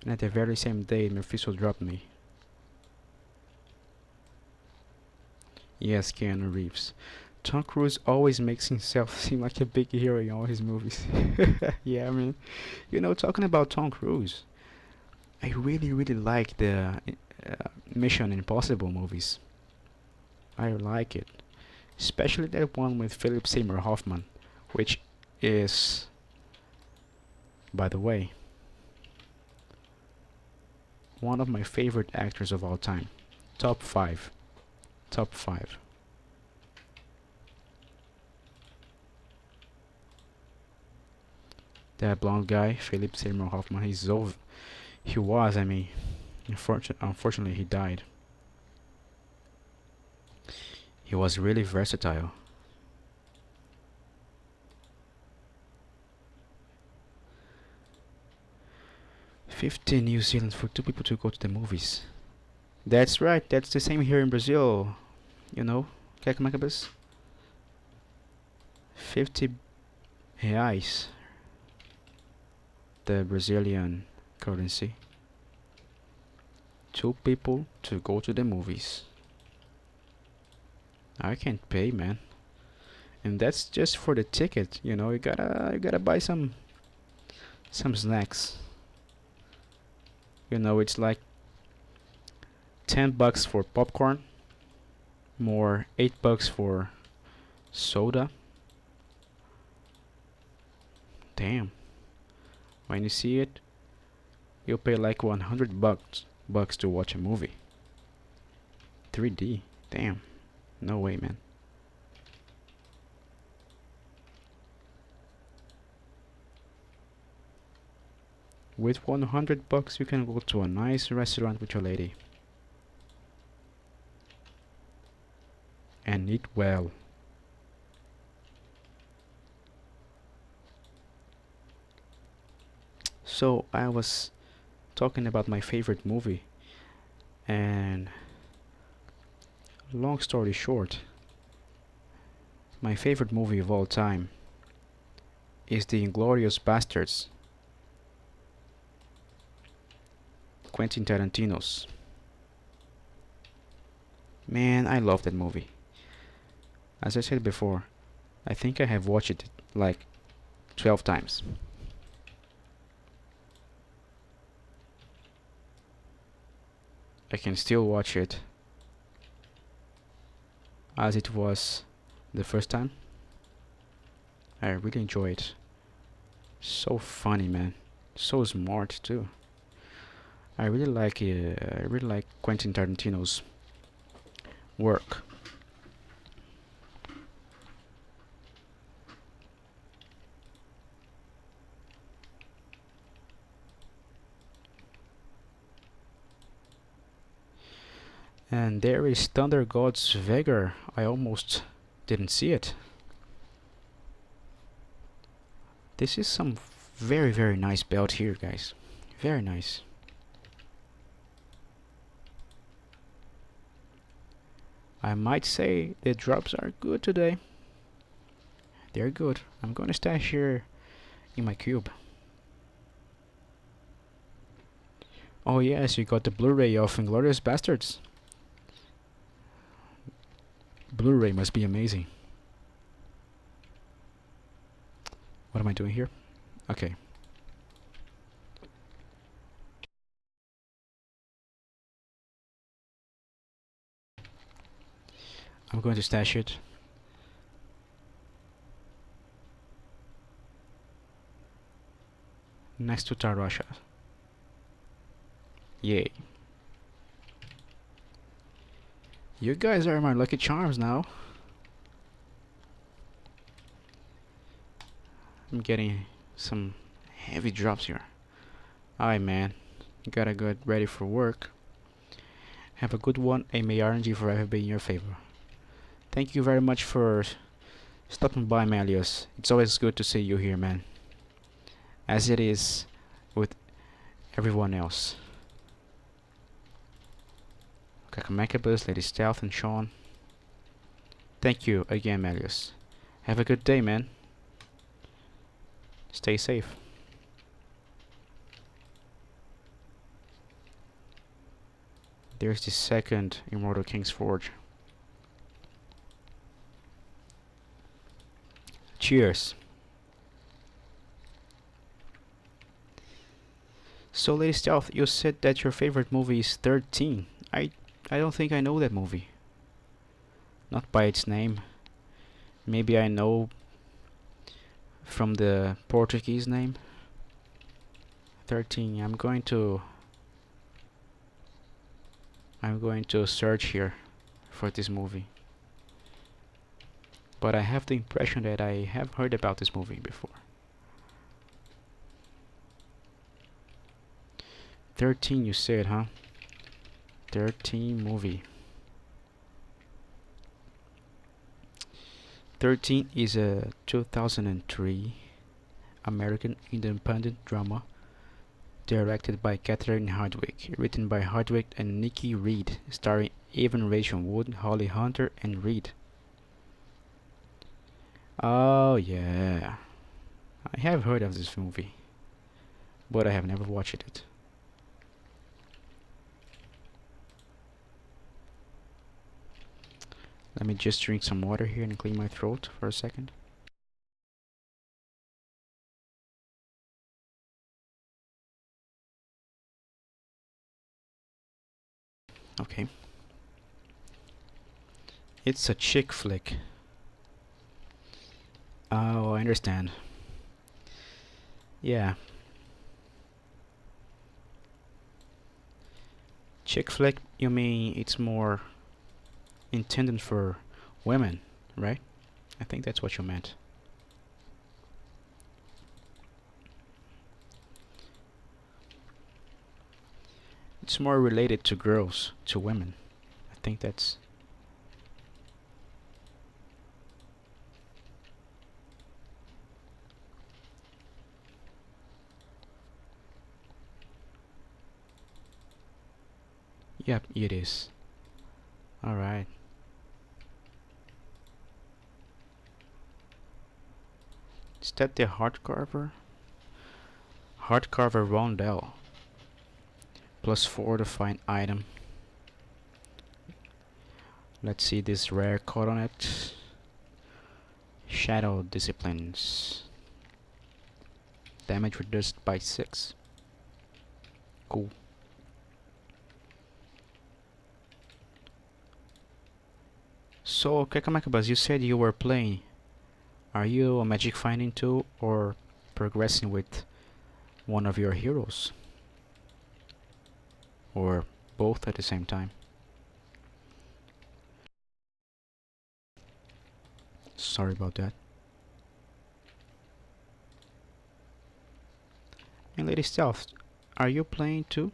and at the very same day, Mephisto dropped me. Yes, Keanu Reeves. Tom Cruise always makes himself seem like a big hero in all his movies. Yeah, I mean, talking about Tom Cruise, I really, really like the Mission Impossible movies. I like it, especially that one with Philip Seymour Hoffman, which is, by the way, one of my favorite actors of all time. Top 5. Top 5. That blonde guy, Philip Seymour Hoffman, he was, I mean, unfortunately he died. He was really versatile. $50 New Zealand for 2 people to go to the movies. That's right, that's the same here in Brazil. Macabus. 50 reais, the Brazilian currency. 2 people to go to the movies. I can't pay, man. And that's just for the ticket, you gotta buy some snacks. It's like $10 for popcorn, more $8 for soda. Damn. When you see it, you'll pay like $100 to watch a movie. 3D. Damn. No way, man. With $100 you can go to a nice restaurant with your lady and eat well. So I was talking about my favorite movie, and long story short, my favorite movie of all time is The Inglourious Basterds, Quentin Tarantino's. Man, I love that movie. As I said before, I think I have watched it like 12 times. I can still watch it as it was the first time. I really enjoy it. So funny, man. So smart too. I really like Quentin Tarantino's work. And there is Thunder God's Vigor. I almost didn't see it. This is some very nice belt here, guys. Very nice. I might say the drops are good today. They're good. I'm gonna stash here in my cube. Oh yes, you got the Blu-ray of Inglourious Bastards. Blu-ray must be amazing. What am I doing here? Okay. I'm going to stash it. Next to Tal Rasha. Yay. You guys are my lucky charms now. I'm getting some heavy drops here. Alright, man. You gotta get ready for work. Have a good one, and may RNG forever be in your favor. Thank you very much for stopping by, Melius. It's always good to see you here, man. As it is with everyone else. Kakamekabus, Lady Stealth, and Sean. Thank you again, Melius. Have a good day, man. Stay safe. There's the second Immortal King's Forge. Cheers. So, Lady Stealth, you said that your favorite movie is 13. I don't think I know that movie. Not by its name. Maybe I know from the Portuguese name. 13. I'm going to search here for this movie. But I have the impression that I have heard about this movie before. 13 you said, huh? 13 movie. 13 is a 2003 American independent drama directed by Catherine Hardwicke, written by Hardwicke and Nikki Reed, starring Evan Rachel Wood, Holly Hunter, and Reed. Oh yeah, I have heard of this movie, but I have never watched it. Let me just drink some water here and clean my throat for a second. Okay. It's a chick flick. Oh, I understand. Yeah. Chick flick, you mean it's more intended for women, right? I think that's what you meant. It's more related to girls, to women. I think that's... Yep, it is. Alright. Is that the heart carver? Heart carver rondelle. +4 to find item. Let's see this rare card on it. Shadow disciplines. Damage reduced by 6. Cool. So, Kekamakabas, you said you were playing. Are you a magic finding tool or progressing with one of your heroes? or both at the same time. Sorry about that. And Lady Stealth, are you playing too?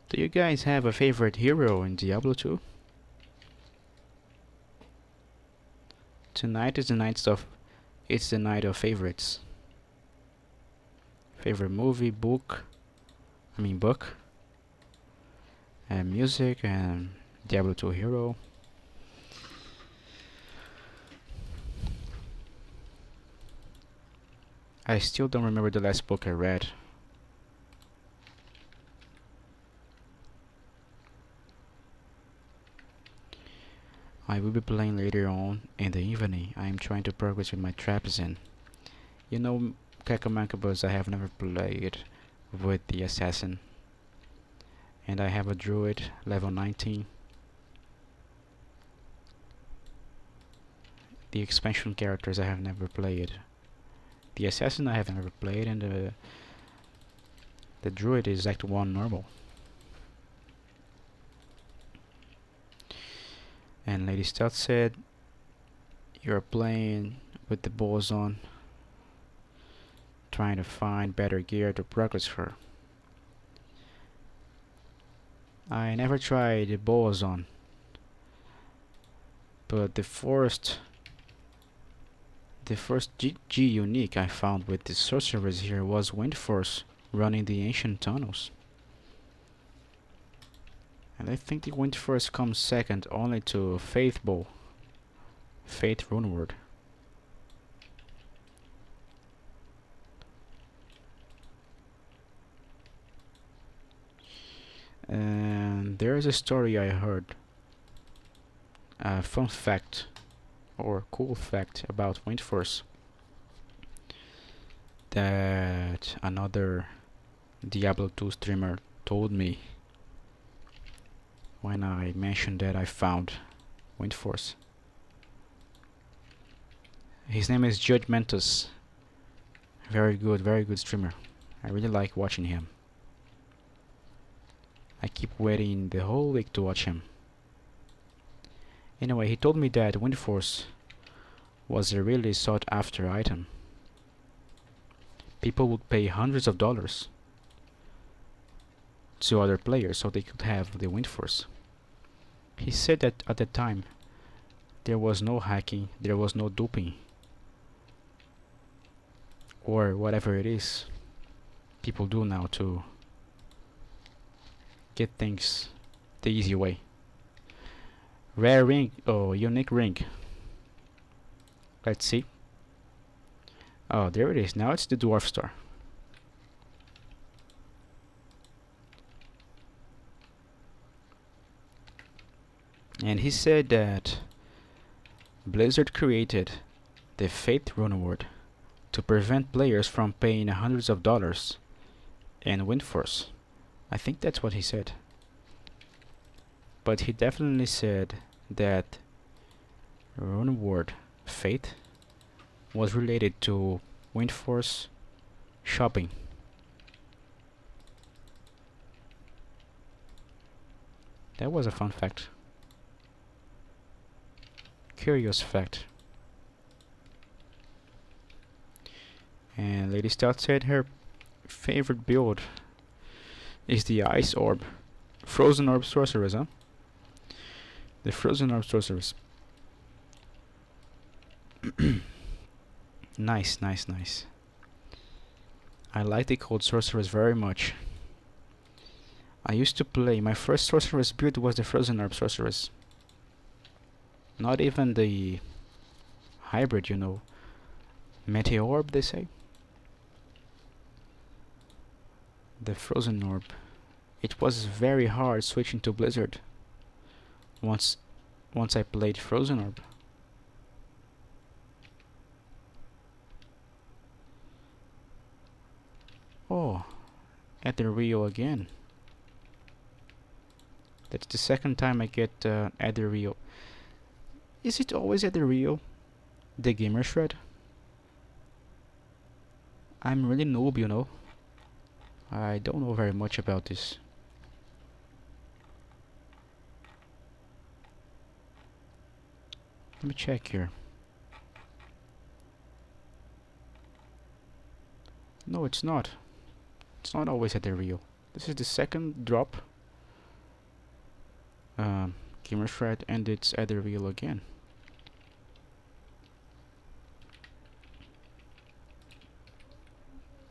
Do you guys have a favorite hero in Diablo 2? Tonight is the night of it's the night of favorites. Favorite movie, book, and music, and Diablo 2 hero. I still don't remember the last book I read. I will be playing later on in the evening. I am trying to progress with my Trapezin. You know, Kakamankabos, I have never played with the assassin. And I have a druid, level 19. The expansion characters I have never played. The assassin I have never played, and the druid is Act 1 normal. And Lady Stealth said, you're playing with the balls on, trying to find better gear to progress her. I never tried the balls on, but the first G unique I found with the sorceress here was Windforce running the ancient tunnels. And I think the Windforce comes second only to Faith Bow, Faith Runeward. And there is a story I heard, a fun fact or cool fact about Windforce, that another Diablo 2 streamer told me when I mentioned that I found Windforce. His name is Judge Mentos. Very good streamer. I really like watching him. I keep waiting the whole week to watch him. Anyway, he told me that Windforce was a really sought after item. People would pay hundreds of dollars to other players so they could have the Windforce. He said that at the time there was no hacking, there was no duping, or whatever it is people do now to get things the easy way. Rare ring, oh, unique ring. Let's see. Oh, there it is. Now it's the Dwarf Star. And he said that Blizzard created the Faith Runeward to prevent players from paying hundreds of dollars in Windforce. I think that's what he said. But he definitely said that Runeward Faith was related to Windforce shopping. That was a fun fact. Curious fact. And Lady Stout said her favorite build is the Ice Orb. Frozen Orb Sorceress, huh? The Frozen Orb Sorceress. Nice. I like the Cold Sorceress very much. I used to play, my first Sorceress build was the Frozen Orb Sorceress. Not even the hybrid, you know. Meteor Orb, they say. The Frozen Orb. It was very hard switching to Blizzard once I played Frozen Orb. Oh, at the Rio again. That's the second time I get Adder Rio. Is it always Adder Rio? The gamer shred? I'm really noob, you know. I don't know very much about this. Let me check here. No, it's not. It's not always at the Rio. This is the second drop. Gamer shred, and it's at the Rio again.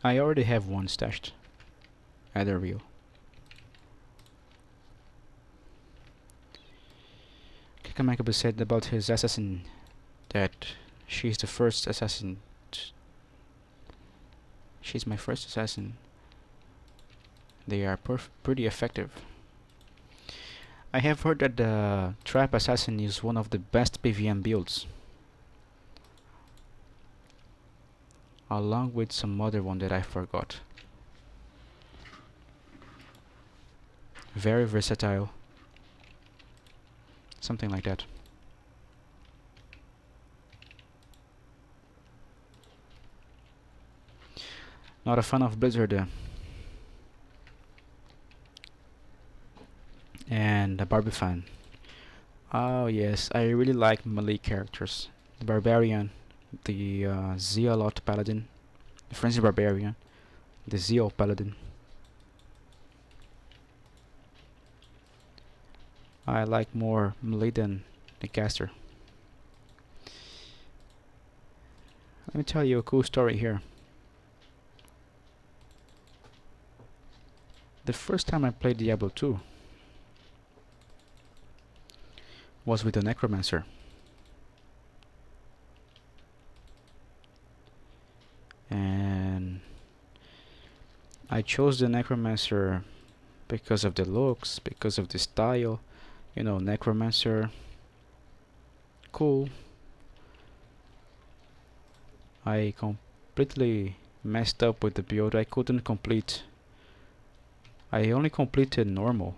I already have one stashed at the Rio. Kakamakabu said about his assassin that she's the first assassin. She's my first assassin. They are pretty effective. I have heard that the Trap Assassin is one of the best PVM builds, along with some other one that I forgot. Very versatile. Something like that. Not a fan of Blizzard and a Barbie fan. Oh yes, I really like melee characters. The Barbarian, the Zealot Paladin, the Frenzy Barbarian, the Zeal Paladin. I like more melee than the caster. Let me tell you a cool story here. The first time I played Diablo 2 was with a Necromancer. And I chose the Necromancer because of the looks, because of the style. You know, Necromancer, cool. I completely messed up with the build. I couldn't complete. I only completed normal.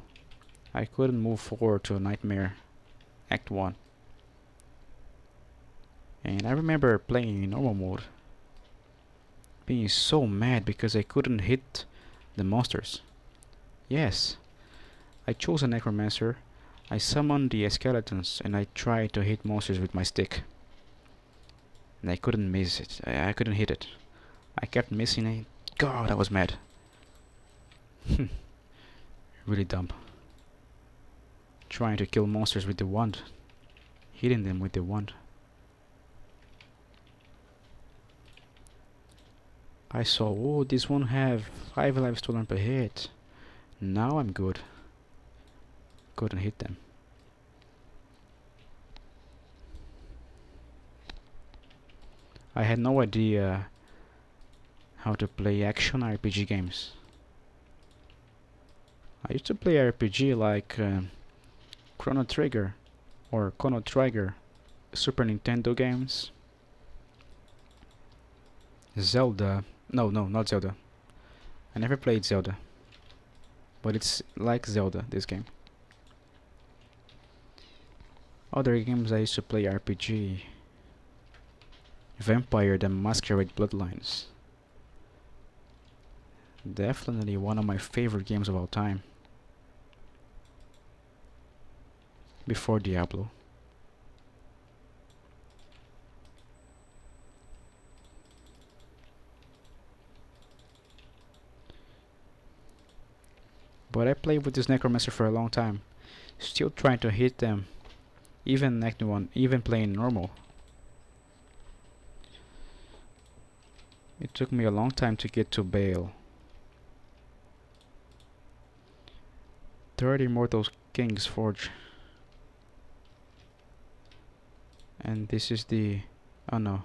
I couldn't move forward to Nightmare Act 1. And I remember playing in normal mode, being so mad because I couldn't hit the monsters. Yes, I chose a Necromancer. I summoned the skeletons and I tried to hit monsters with my stick. And I couldn't miss it. I couldn't hit it. I kept missing it. God, I was mad. Really dumb. Trying to kill monsters with the wand. Hitting them with the wand. I saw, oh, this one have 5 lives stolen per hit. Now I'm good. Couldn't hit them. I had no idea how to play action RPG games. I used to play RPG like Chrono Trigger or Chrono Trigger, Super Nintendo games. Zelda. No, not Zelda. I never played Zelda. But it's like Zelda, this game. Other games I used to play RPG. Vampire the Masquerade Bloodlines. Definitely one of my favorite games of all time. Before Diablo. But I played with this Necromancer for a long time. Still trying to hit them. Even Act 1, even playing normal. It took me a long time to get to Bale. 30 Immortal King's Forge. And this is the... oh no.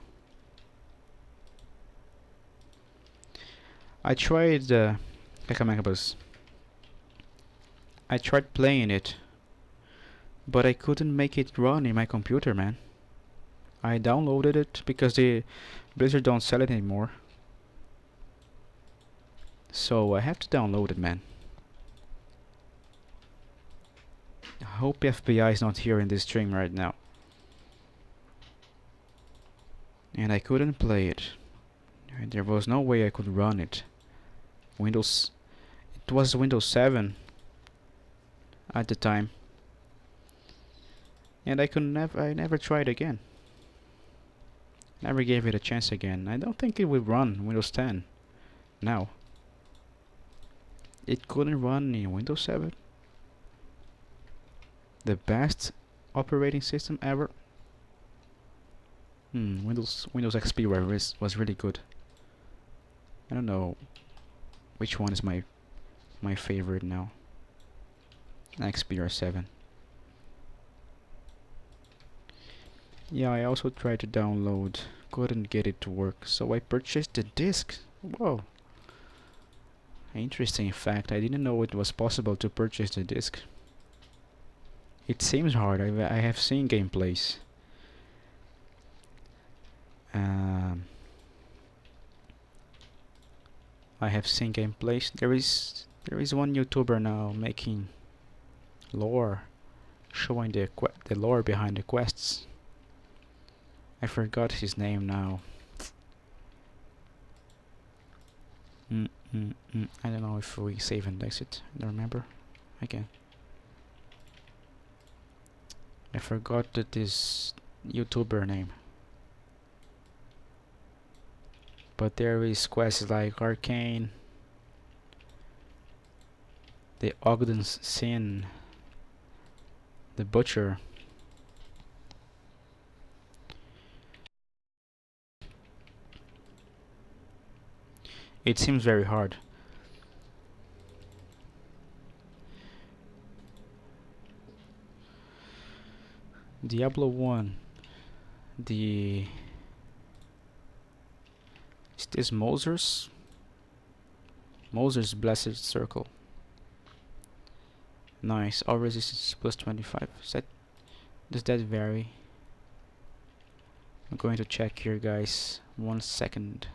I tried Kakamekabus. I tried playing it, but I couldn't make it run in my computer, man. I downloaded it because the Blizzard don't sell it anymore. So I have to download it, man. I hope FBI is not here in this stream right now. And I couldn't play it. There was no way I could run it. Windows... It was Windows 7 at the time. And I never tried again. Never gave it a chance again. I don't think it would run Windows 10 now. It couldn't run in Windows 7. The best operating system ever. Windows XP was really good. I don't know which one is my favorite now. XP or 7. Yeah, I also tried to download, couldn't get it to work, so I purchased the disc. Whoa. Interesting fact, I didn't know it was possible to purchase the disc. It seems hard. I have seen gameplays. I have seen gameplays. There is one YouTuber now making lore, showing the lore behind the quests. I forgot his name now. I don't know if we save and exit. I don't remember. Again. I forgot this YouTuber name. But there is quests like Arcane, the Ogden's Sin, the Butcher. It seems very hard. Diablo 1. Is this Moses? Moses Blessed Circle. Nice. All resistance plus 25. Does that vary? I'm going to check here, guys. 1 second.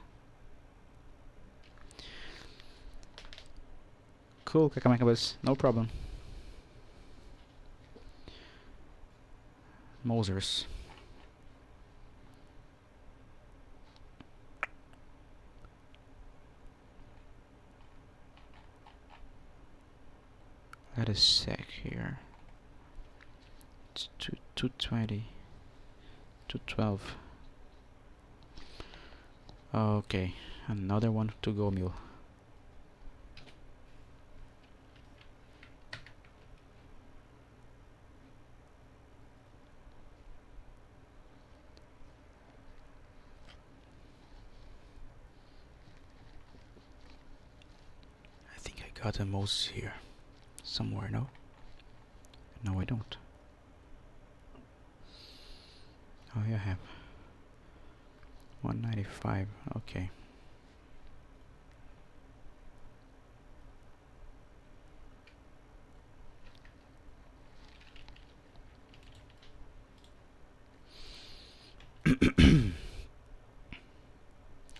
Cool, Kakamekabas. No problem. Moses. Let us sec here. It's 220. 212. Okay, another one to go mule. I think I got a Moses here somewhere. No, I don't. Oh, yeah, I have 195. Okay.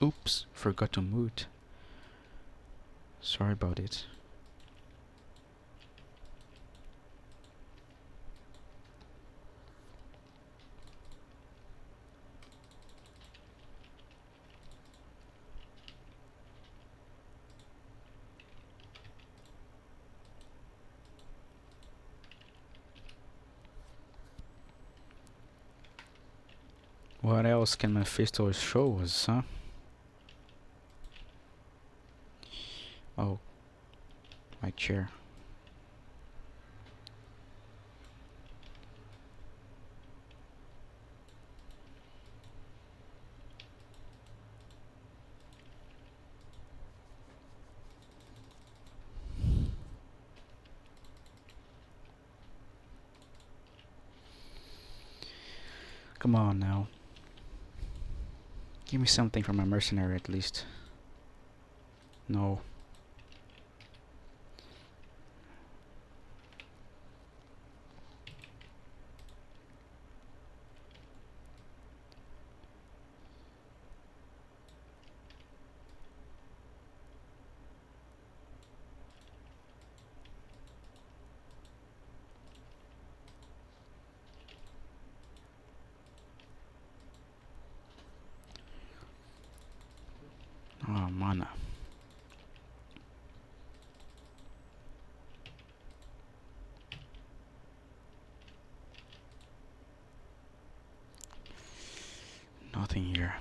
Oops, forgot to mute. Sorry about it. What else can Mephisto show us, huh? Oh, my chair. Come on now. Give me something from a mercenary at least. No. now. Nothing here.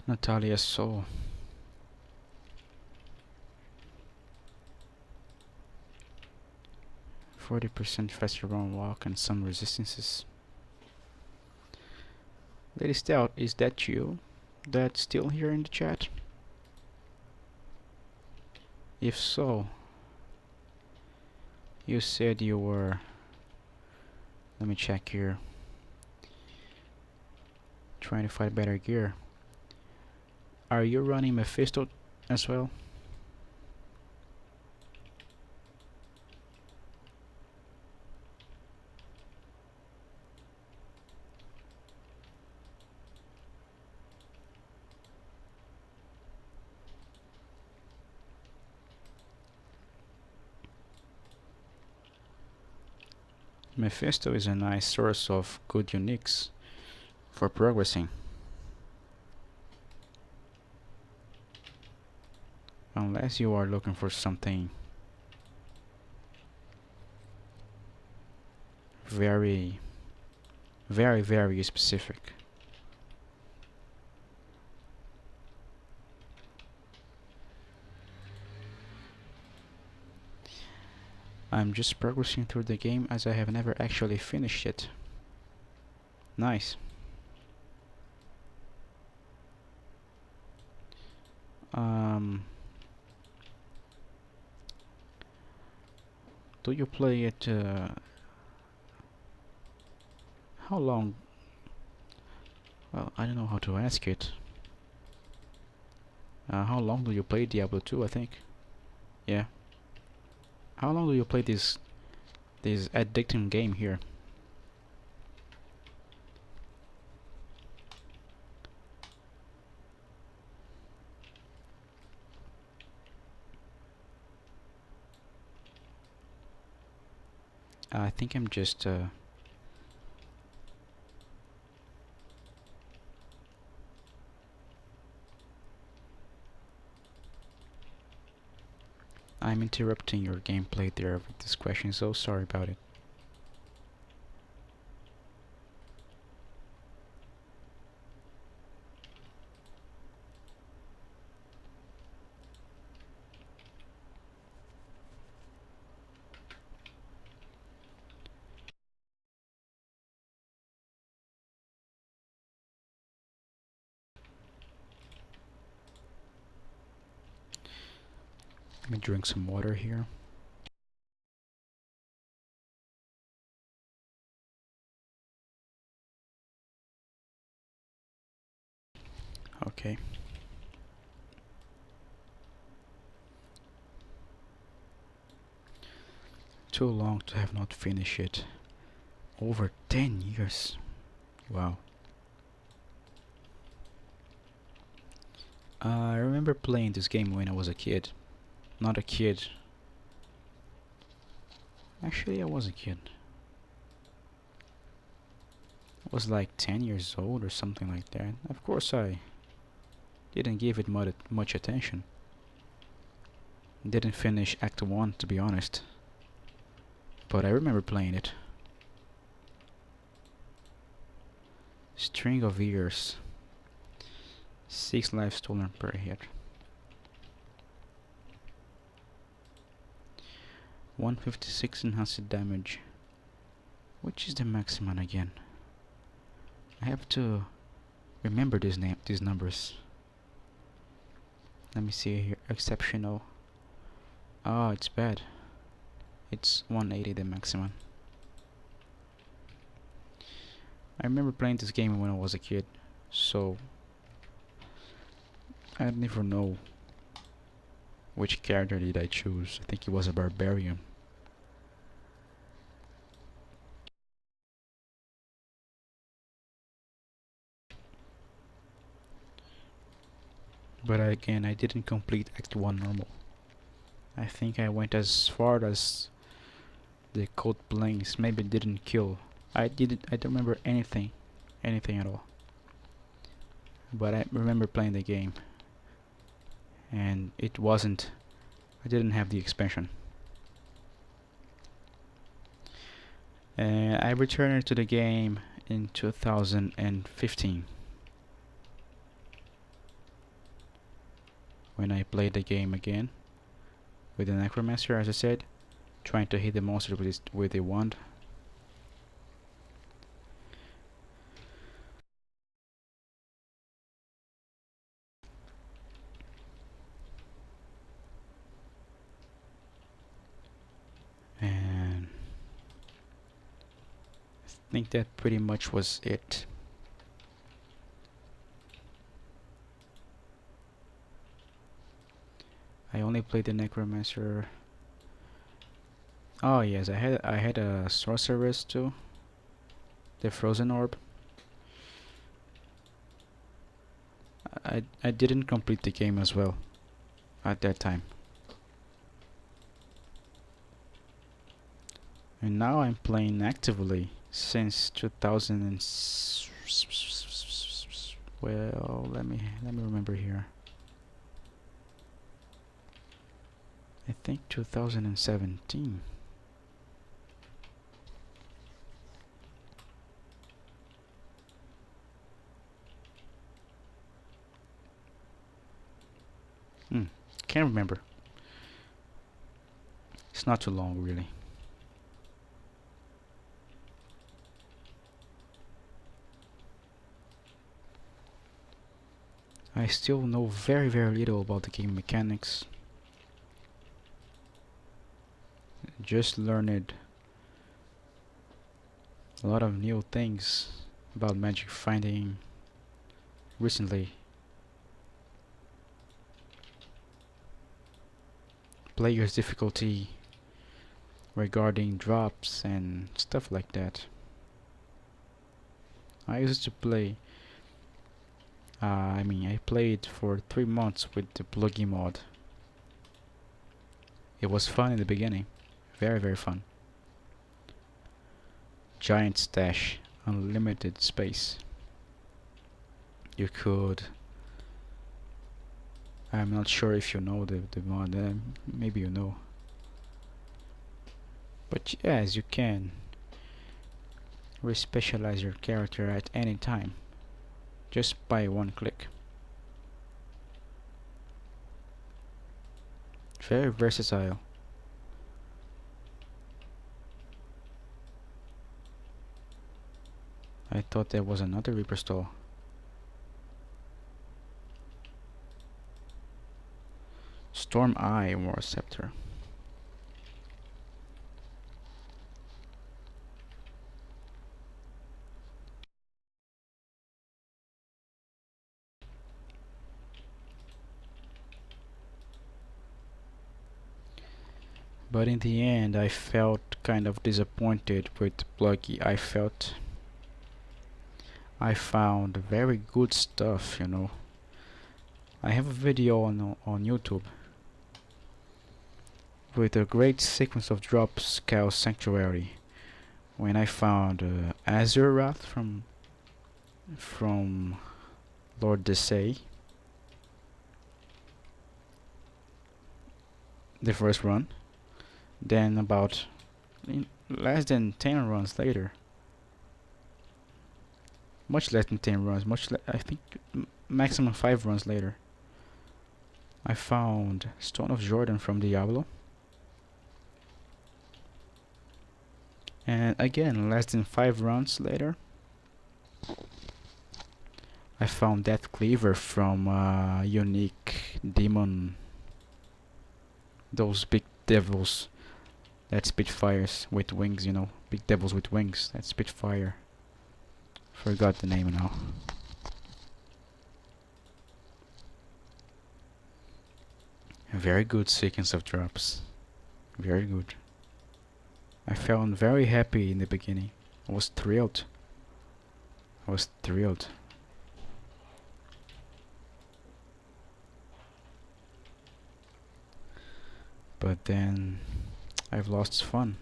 Natalia's soul. 40% faster run walk and some resistances. Lady Stout, is that you? That's still here in the chat? If so, you said you were... Let me check here. Trying to find better gear. Are you running Mephisto as well? Mephisto is a nice source of good uniques for progressing. Unless you are looking for something very specific. I'm just progressing through the game as I have never actually finished it. Nice. Do you play it how long? Well, I don't know how to ask it. How long do you play Diablo 2, I think? Yeah. How long do you play this addicting game here? I think I'm just I'm interrupting your gameplay there with this question, so sorry about it. Let me drink some water here. Okay. Too long to have not finished it. Over 10 years. Wow. I remember playing this game when I was a kid. Not a kid. Actually, I was a kid. I was like 10 years old or something like that. Of course, I didn't give it much attention. Didn't finish Act 1, to be honest. But I remember playing it. String of Years. 6 lives stolen per hit. 156 enhanced damage. Which is the maximum again? I have to remember these numbers. Let me see here. Exceptional. Oh, it's bad. it's 180 the maximum. I remember playing this game when I was a kid, so I never know which character did I choose. I think it was a barbarian. But again, I didn't complete Act 1 normal. I think I went as far as the Cold Plains, maybe didn't kill. I don't remember anything at all. But I remember playing the game, and it wasn't, I didn't have the expansion. And I returned to the game in 2015 when I played the game again with the Necromancer, as I said, trying to hit the monster with a wand. And I think that pretty much was it. I only played the Necromancer. Oh yes, I had a Sorceress too. The Frozen Orb. I didn't complete the game as well at that time. And now I'm playing actively since 2000 and well, let me remember here. I think 2017. Can't remember. It's not too long, really. I still know very little about the game mechanics. Just learned a lot of new things about magic finding recently. Player's difficulty regarding drops and stuff like that. I used to play I played for 3 months with the plugin mod. It was fun in the beginning, very fun. Giant stash, unlimited space. You could, I'm not sure if you know the mod, maybe you know. But yes, you can respecialize your character at any time, just by one click. Very versatile. I thought there was another Reaper stall. Storm Eye War Scepter. But in the end, I felt kind of disappointed with Pluggy. I found very good stuff, you know. I have a video on YouTube with a great sequence of drops, Chaos Sanctuary, when I found Azure Wrath from Lord Desai, the first run. Then about less than 10 runs later, much less than 10 runs, I think maximum 5 runs later, I found Stone of Jordan from Diablo. And again, less than 5 runs later, I found Death Cleaver from Unique Demon. Those big devils That's Spitfires with wings, you know. Big devils with wings. That's Spitfire. Forgot the name now. A very good sequence of drops. Very good. I felt very happy in the beginning. I was thrilled. I was thrilled. But then I've lost fun.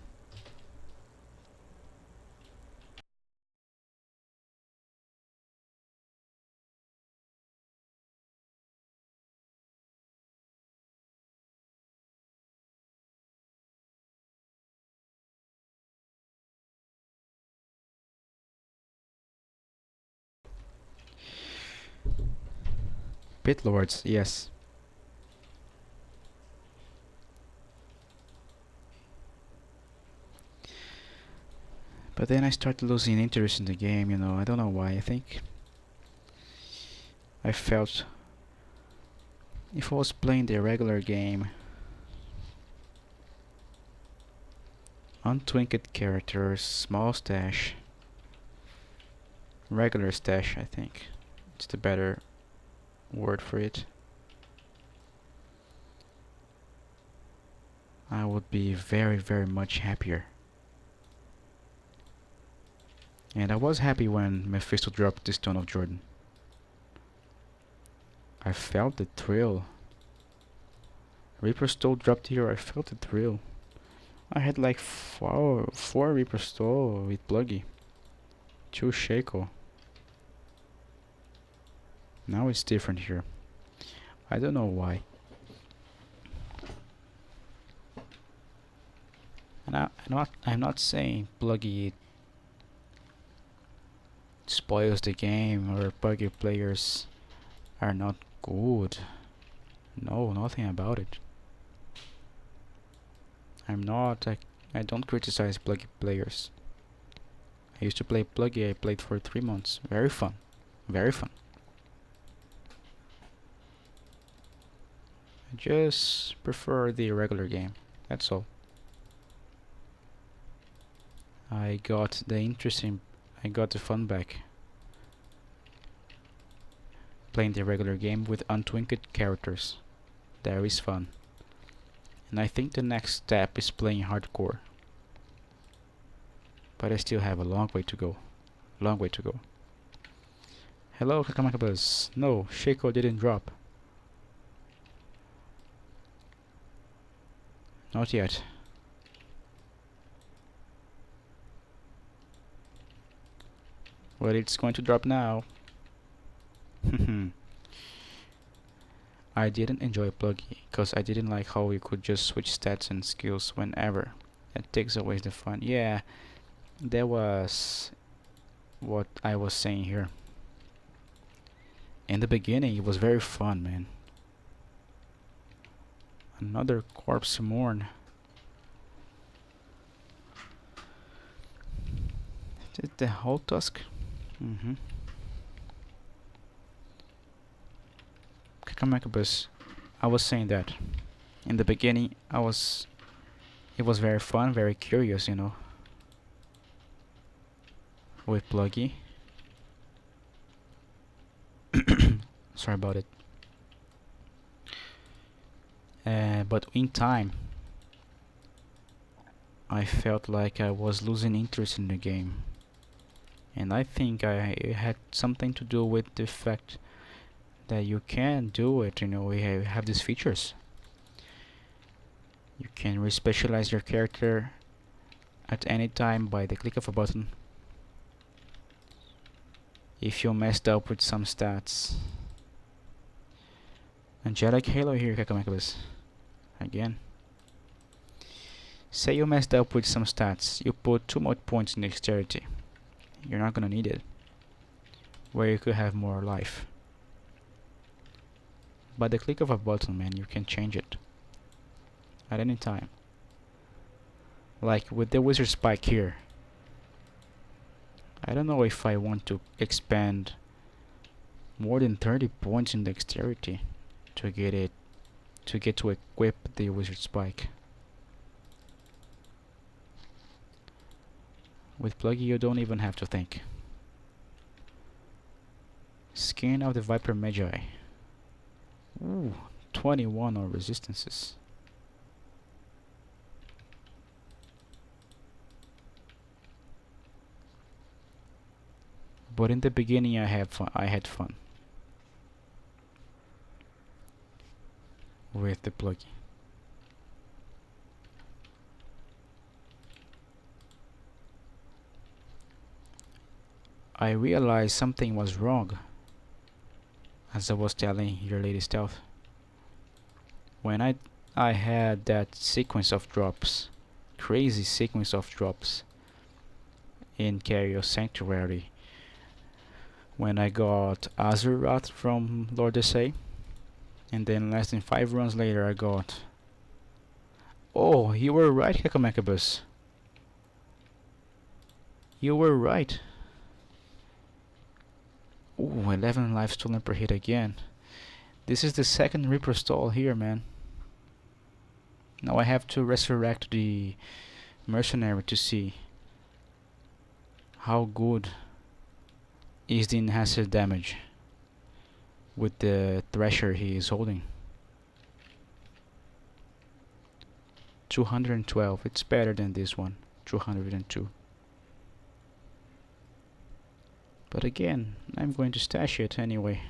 Pit Lords, yes. But then I started losing interest in the game, you know. I don't know why. I think I felt if I was playing the regular game, Untwinked characters, small stash, regular stash, I think it's the better word for it. I would be very, very much happier. And I was happy when Mephisto dropped the Stone of Jordan. I felt the thrill. Reaper Stole dropped here, I felt the thrill. I had like four Reaper Stole with Pluggy. 2 Shako. Now it's different here. I don't know why. And I'm not saying Pluggy spoils the game or Pluggy players are not good. No, nothing about it. I don't criticize Pluggy players. I used to play Pluggy, I played for 3 months. Very fun. Very fun. I just prefer the regular game. That's all. I got the fun back. Playing the regular game with Untwinked characters. There is fun. And I think the next step is playing hardcore. But I still have a long way to go. Long way to go. Hello, Kakamakabuzz. No, Shako didn't drop. Not yet. Well, it's going to drop now. I didn't enjoy Pluggy because I didn't like how you could just switch stats and skills whenever. That takes away the fun. Yeah, that was what I was saying here. In the beginning, it was very fun, man. Another corpse mourn. Is it the whole tusk? Kakamekabus, I was saying that in the beginning it was very fun, very curious, you know, with Pluggy. Sorry about it. But in time I felt like I was losing interest in the game, and I think it had something to do with the fact that you can do it. You know, we have these features. You can respecialize your character at any time by the click of a button. If you messed up with some stats. Angelic Halo here, Kakamekabus. Again. Say you messed up with some stats. You put 2 more points in dexterity. You're not gonna need it. Where you could have more life. By the click of a button, man, you can change it. At any time. Like with the wizard spike here. I don't know if I want to expand more than 30 points in dexterity to get to equip the wizard spike. With pluggy you don't even have to think. Skin of the Viper Magi. Ooh, 21 on resistances. But in the beginning I had fun with the pluggy. I realized something was wrong, as I was telling your Lady Stealth. When I had that sequence of drops, crazy sequence of drops in Carrier Sanctuary, when I got Azeroth from Lord Desai, and then less than 5 runs later I got... Oh, you were right, Kakamekabus. You were right. Ooh, 11 life stolen per hit again. This is the second Reaper stall here, man. Now I have to resurrect the mercenary to see how good is the enhanced damage with the Thresher he is holding. 212, it's better than this one, 202. But again, I'm going to stash it anyway.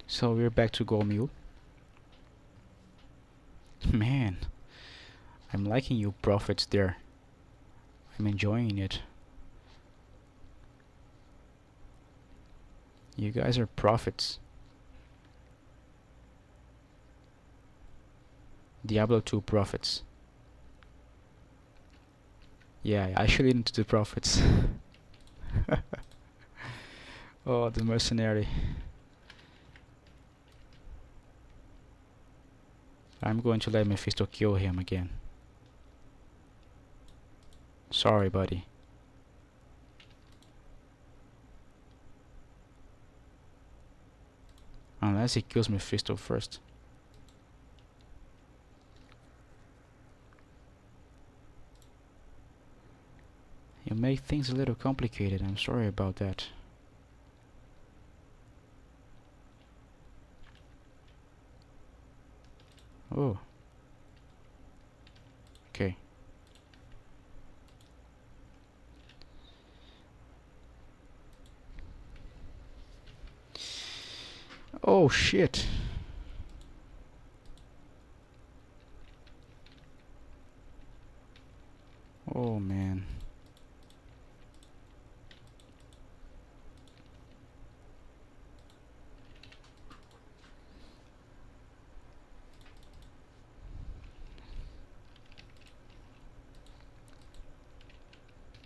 So we're back to Gold Mule. Man, I'm liking you prophets there. I'm enjoying it. You guys are prophets. Diablo 2 prophets. Yeah, I should into the prophets. Oh, the mercenary. I'm going to let Mephisto kill him again. Sorry, buddy. Unless he kills Mephisto first. You make things a little complicated, I'm sorry about that. Oh. Okay. Oh shit. Oh man.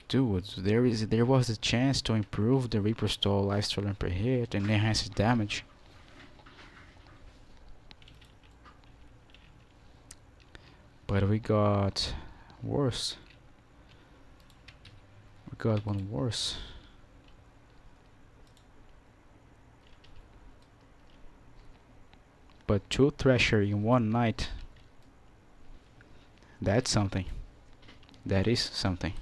Dude, there was a chance to improve the Reaper stall life stolen per hit and enhance its damage. But we got worse. We got one worse. But 2 Thresher in one night. That's something. That is something.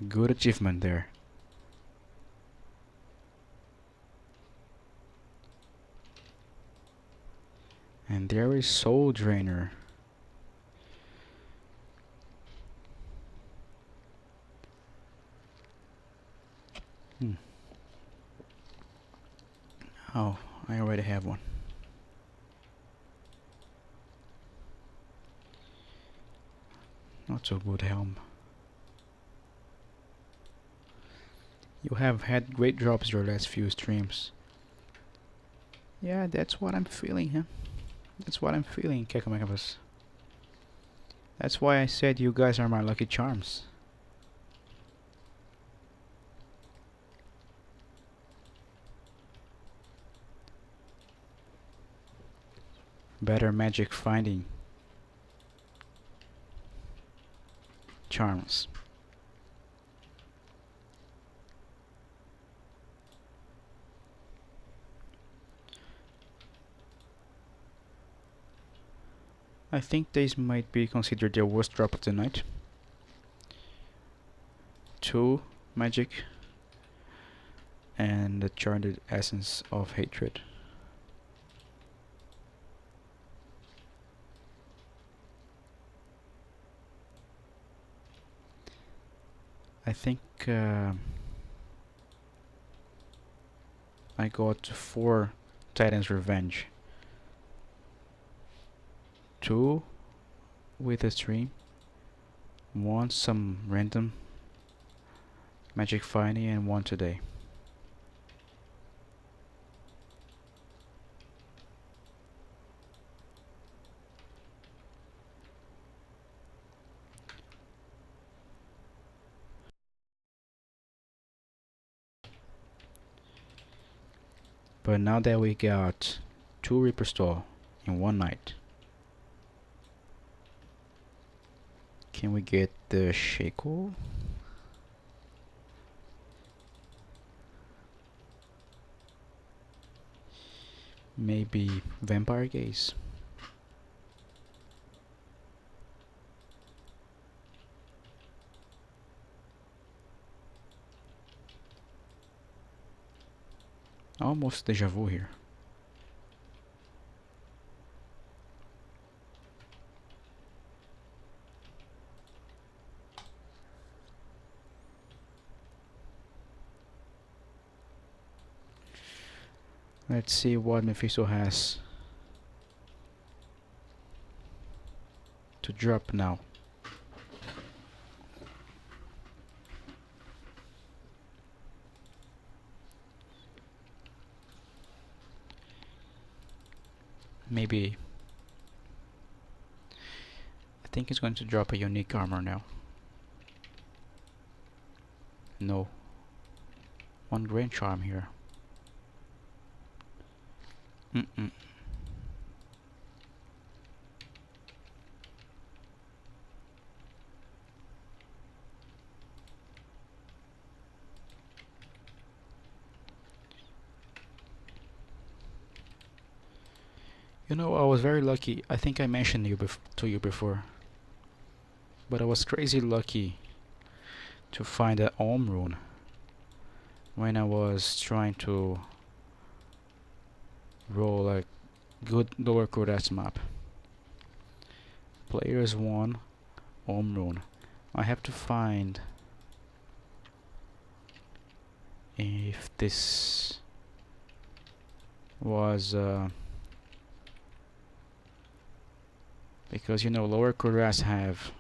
A good achievement there. And there is Soul Drainer. Oh, I already have one. Not so good helm. You have had great drops your last few streams. Yeah, that's what I'm feeling, huh? That's what I'm feeling, Kekamakabas. That's why I said you guys are my lucky charms. Better magic finding. charms. I think this might be considered the worst drop of the night. 2 magic and the charted essence of hatred. I think I got 4 Titan's Revenge. 2 with a stream, 1 some random magic finding, and 1 today. But now that we got 2 Reaper Stall in one night, can we get the Shako? Maybe Vampire Gaze. Almost deja vu here. Let's see what Mephisto has to drop now. Maybe I think it's going to drop a unique armor now. No. 1 grand charm here. You know, I was very lucky. I think I mentioned to you before. But I was crazy lucky to find an Om rune when I was trying to roll a good lower Crest map. Players 1 Om rune. I have to find if this was because you know lower Crest have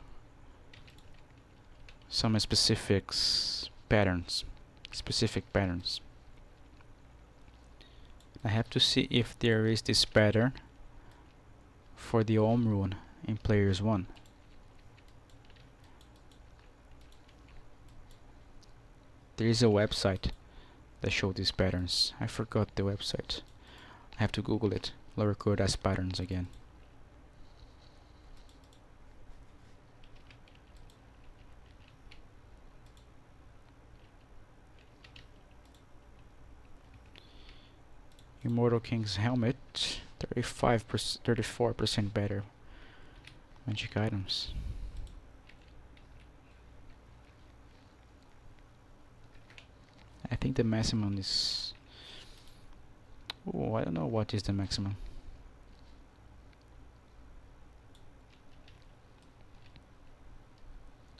some specific patterns. I have to see if there is this pattern for the Om rune in players 1. There is a website that shows these patterns. I forgot the website. I have to Google it. Lower Crest patterns again. Immortal King's helmet, 34% better magic items. I think the maximum is... oh, I don't know what is the maximum.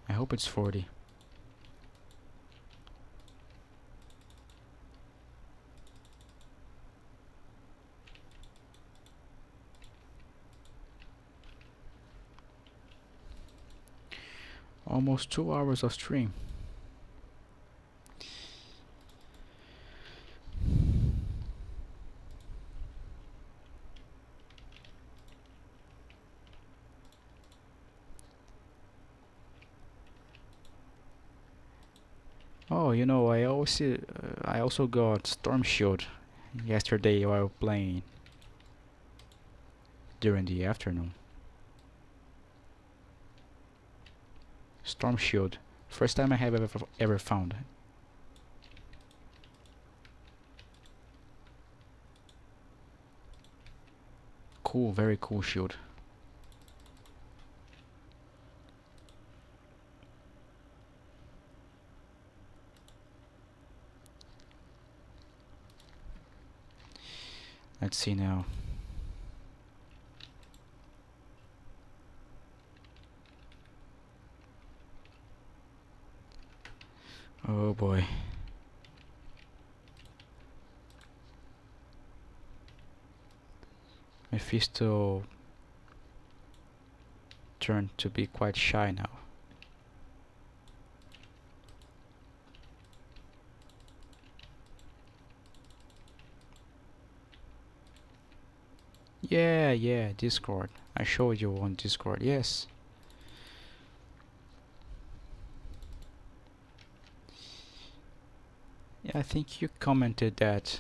I hope it's 40. Almost 2 hours of stream. Oh, you know, I also got Stormshield yesterday while playing during the afternoon. Stormshield. First time I have ever found. Cool, very cool shield. Let's see now. Oh boy. Mephisto turned to be quite shy now. Yeah, Discord. I showed you on Discord, yes. Yeah, I think you commented that.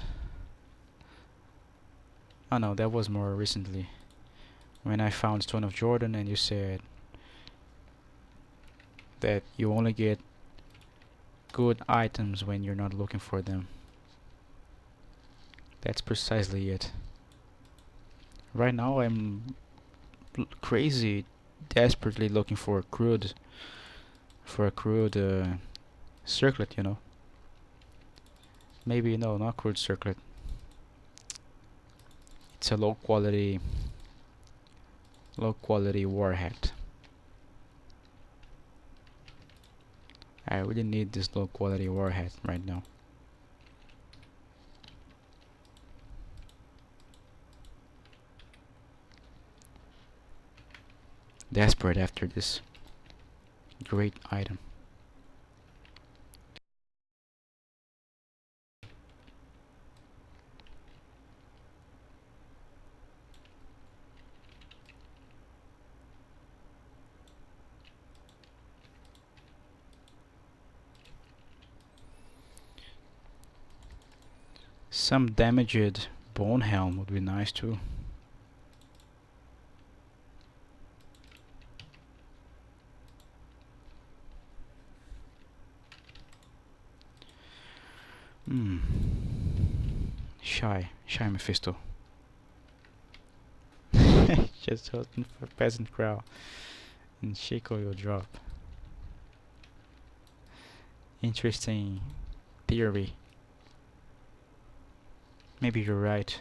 Oh no, that was more recently. When I found Stone of Jordan and you said that you only get good items when you're not looking for them. That's precisely it. Right now I'm crazy, desperately looking for a crude circlet, you know. Maybe no, not crude circlet. It's a low quality warhead. I really need this low quality warhead right now. Desperate after this great item. Some damaged bone helm would be nice too. Shy Mephisto. Just hoping for peasant crow and Shako will drop. Interesting theory. Maybe you're right.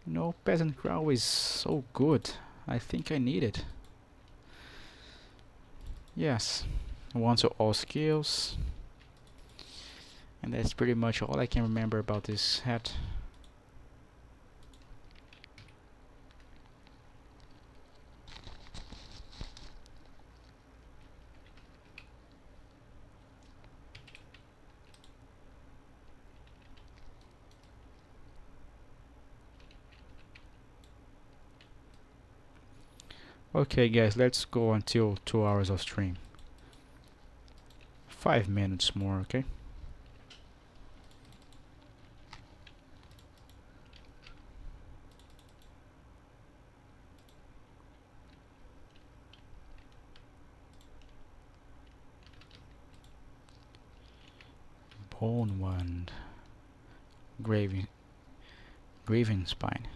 You know, peasant crow is so good. I think I need it. Yes. One to all skills. And that's pretty much all I can remember about this hat. Okay guys, let's go until 2 hours of stream. 5 minutes more, okay? Bone Wand. Graven Spine.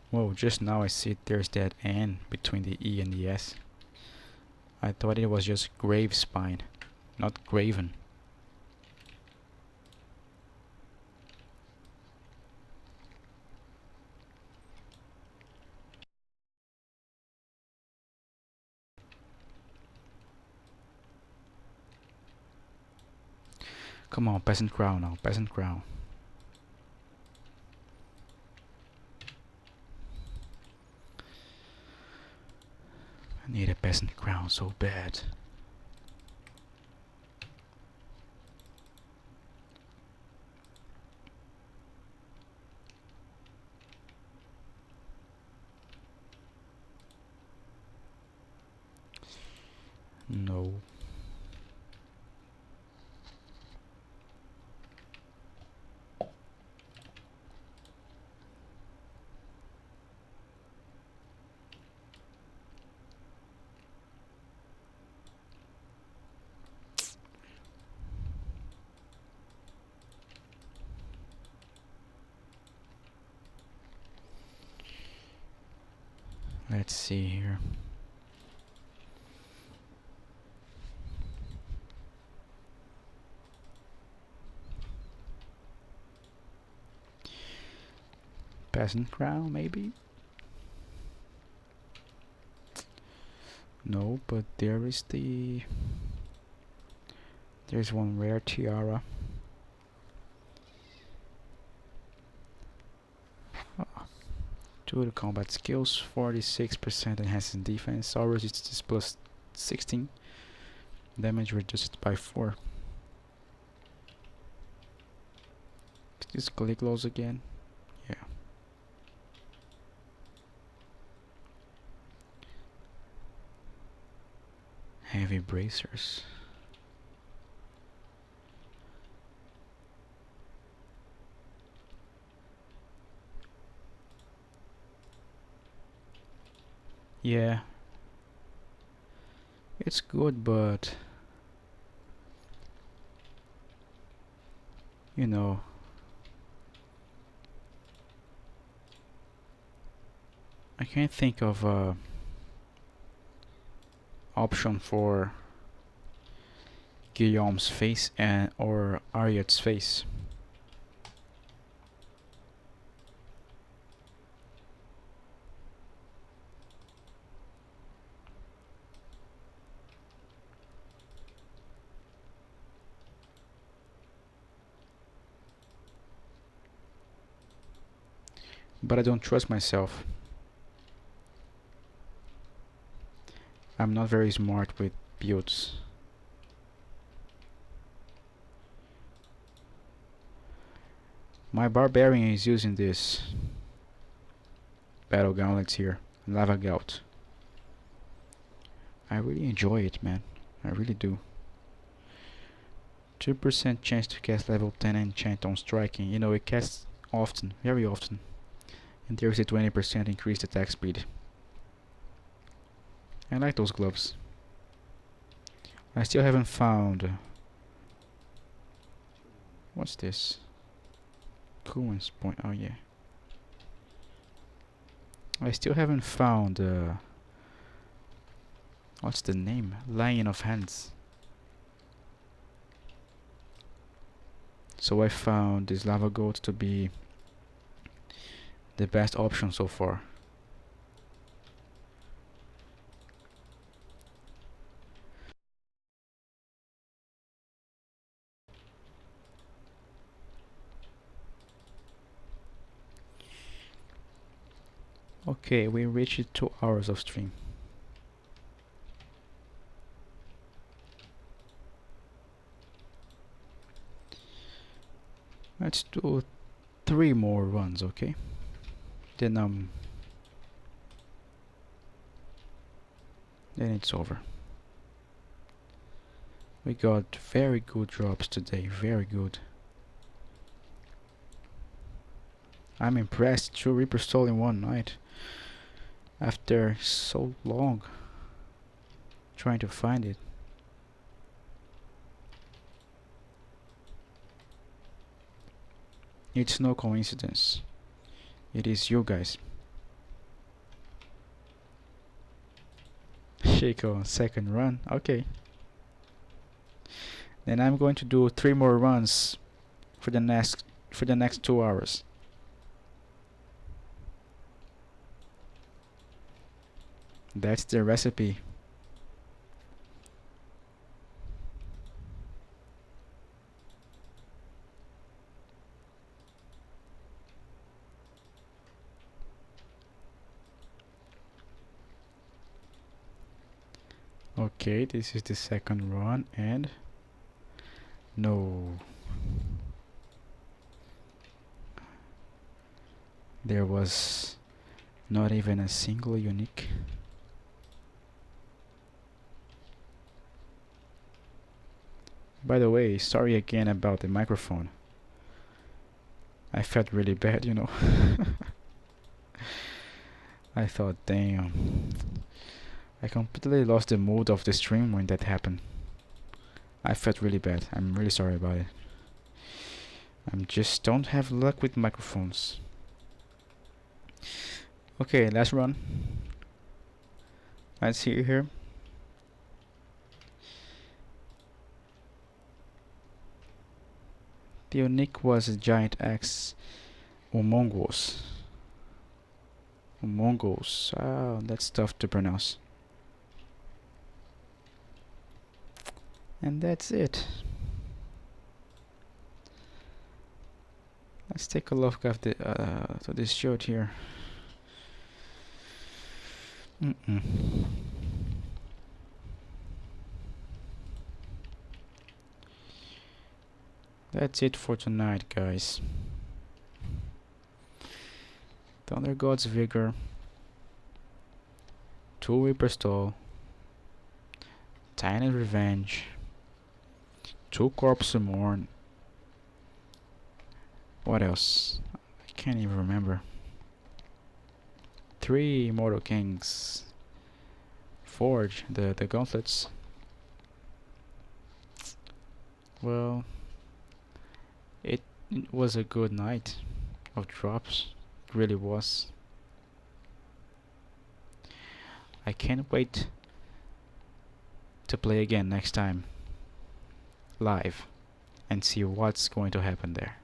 Whoa, just now I see there's that N between the E and the S. I thought it was just Grave Spine, not Graven. Come on, Peasant Crown now, Peasant Crown. I need a Peasant Crown so bad. No. Let's see here. Peasant crown, maybe? No, but there's one rare tiara. Due to combat skills, 46% enhances defense, all resistance plus 16, damage reduced by 4. Is this Caligula's again? Yeah. Heavy bracers. Yeah, it's good, but you know, I can't think of a option for Guillaume's face and or Ariad's face. But I don't trust myself. I'm not very smart with builds. My barbarian is using this battle gauntlets here, lava gout. I really enjoy it, man. I really do. 2% chance to cast level 10 enchant on striking. You know, it casts often, very often. And there's a 20% increased attack speed. I like those gloves. I still haven't found... what's this? Coolness point. Oh yeah. I still haven't found... what's the name? Lion of Hands. So I found this lava goat to be the best option so far. Okay, we reached 2 hours of stream. Let's do 3 more runs, okay? Then it's over. We got very good drops today, very good. I'm impressed. 2 Reaper Soul in one night. After so long trying to find it. It's no coincidence. It is you guys. Shako, second run. Okay. Then I'm going to do 3 more runs for the next 2 hours. That's the recipe. Okay, this is the second run and no. There was not even a single unique. By the way, sorry again about the microphone. I felt really bad, you know. I thought, damn. I completely lost the mood of the stream when that happened. I felt really bad. I'm really sorry about it. I just don't have luck with microphones. Okay, last run. Let's see here. The unique was a giant axe, Umongos. Umongos. Ah, that's tough to pronounce. And that's it. Let's take a look at the to this shield here. That's it for tonight, guys. Thunder God's Vigor, 2 Reaper Stall, Tiny Revenge, 2 Corpse Mourn. What else? I can't even remember. 3 Immortal Kings, Forge, the gauntlets. Well, it was a good night of drops. It really was. I can't wait to play again next time live and see what's going to happen there.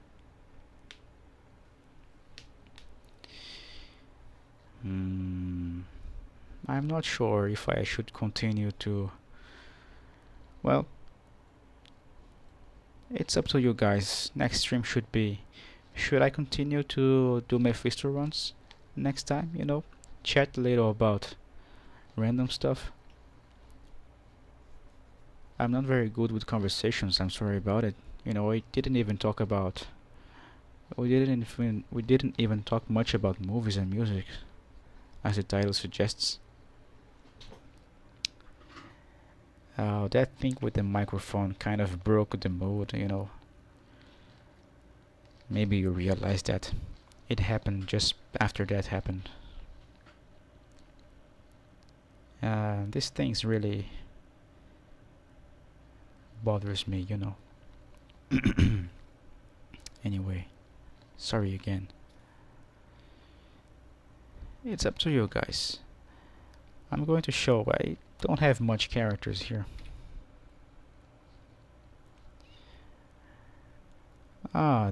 I'm not sure if I should continue to... Well, it's up to you guys. Next stream should be... Should I continue to do Mephisto runs next time? You know, chat a little about random stuff. I'm not very good with conversations, I'm sorry about it. You know, we didn't even talk about... We didn't even talk much about movies and music, as the title suggests. That thing with the microphone kind of broke the mood, you know. Maybe you realize that it happened just after that happened. This thing's really bothers me, you know. Anyway, sorry again. It's up to you guys. I'm going to show I don't have much characters here.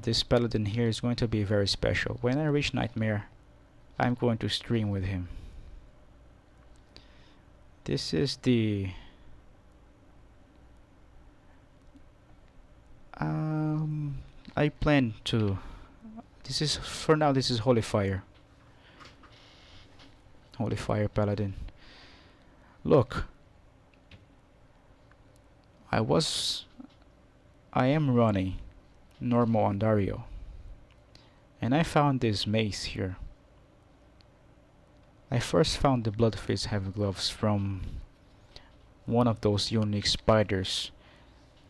This paladin here is going to be very special. When I reach Nightmare, I'm going to stream with him. This is the... I plan to... This is, for now, this is Holy Fire. Holy Fire Paladin. Look. I am running normal Ondario. And I found this mace here. I first found the Bloodfist Heavy Gloves from one of those unique spiders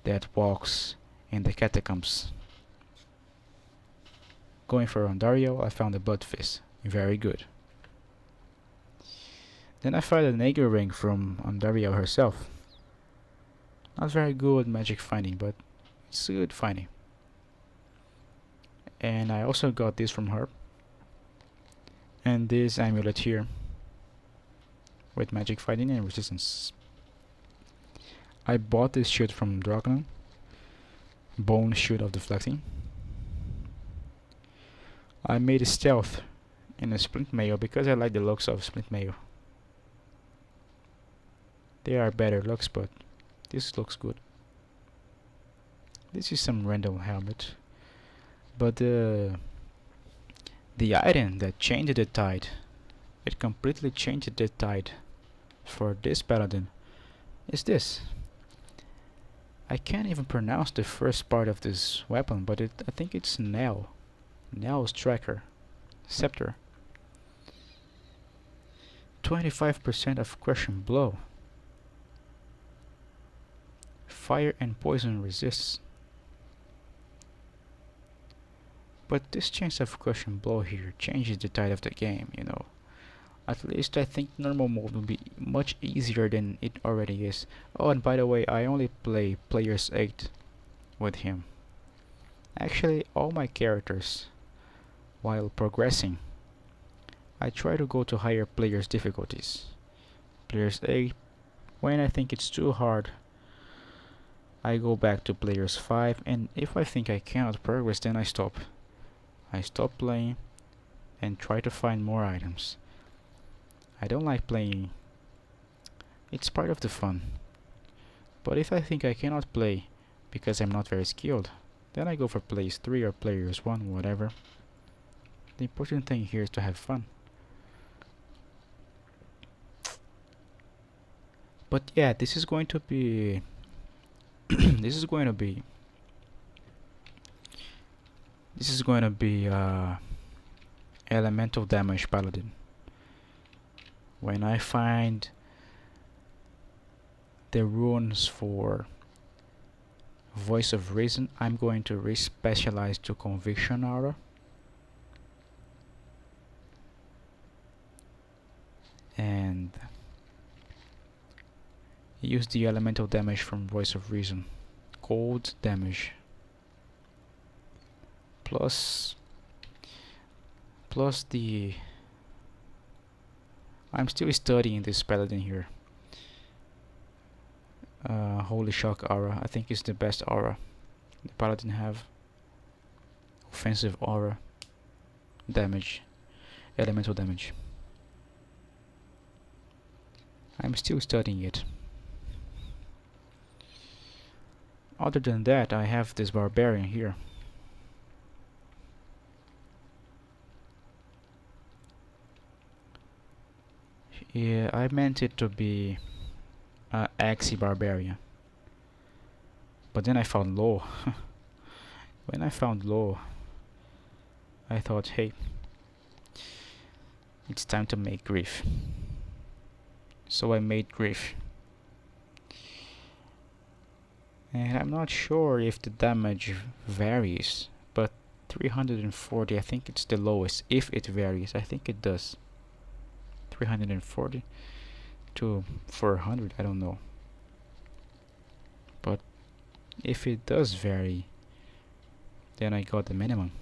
that walks in the catacombs. Going for Ondario, I found the Bloodfist. Very good. Then I found a Nager ring from Ondario herself. Not very good magic finding, but it's a good finding. And I also got this from her. And this amulet here with magic fighting and resistance. I bought this shield from Dragon. Bone Shield of Deflecting. I made a stealth in a splint mail because I like the looks of splint mail. They are better looks, but this looks good. This is some random helmet. But the item that changed the tide, it completely changed the tide for this paladin, is this. I can't even pronounce the first part of this weapon, but I think it's Nell. Nell's Tracker. Scepter. 25% of crushing blow. Fire and poison resists. But this chance of crushing blow here changes the tide of the game, you know. At least I think normal mode will be much easier than it already is. Oh, and by the way, I only play players 8 with him. Actually, all my characters, while progressing, I try to go to higher players difficulties. players 8. When I think it's too hard, I go back to players 5, and if I think I cannot progress, then I stop. I stop playing and try to find more items. I don't like playing. It's part of the fun. But if I think I cannot play because I'm not very skilled, then I go for players 3 or players 1, whatever. The important thing here is to have fun. But yeah, this is going to be this is going to be elemental damage paladin. When I find the runes for Voice of Reason, I'm going to re-specialize to Conviction Aura. And use the elemental damage from Voice of Reason. Cold damage. Plus the... I'm still studying this paladin here. Holy Shock Aura. I think is the best aura the paladin have. Offensive aura. Damage. Elemental damage. I'm still studying it. Other than that, I have this barbarian here. Yeah, I meant it to be Axie Barbarian. But then I found low. When I found low, I thought, hey, it's time to make Grief. So I made Grief. And I'm not sure if the damage varies, but 340, I think it's the lowest. If it varies, I think it does. 340 to 400, I don't know. But if it does vary, then I got the minimum.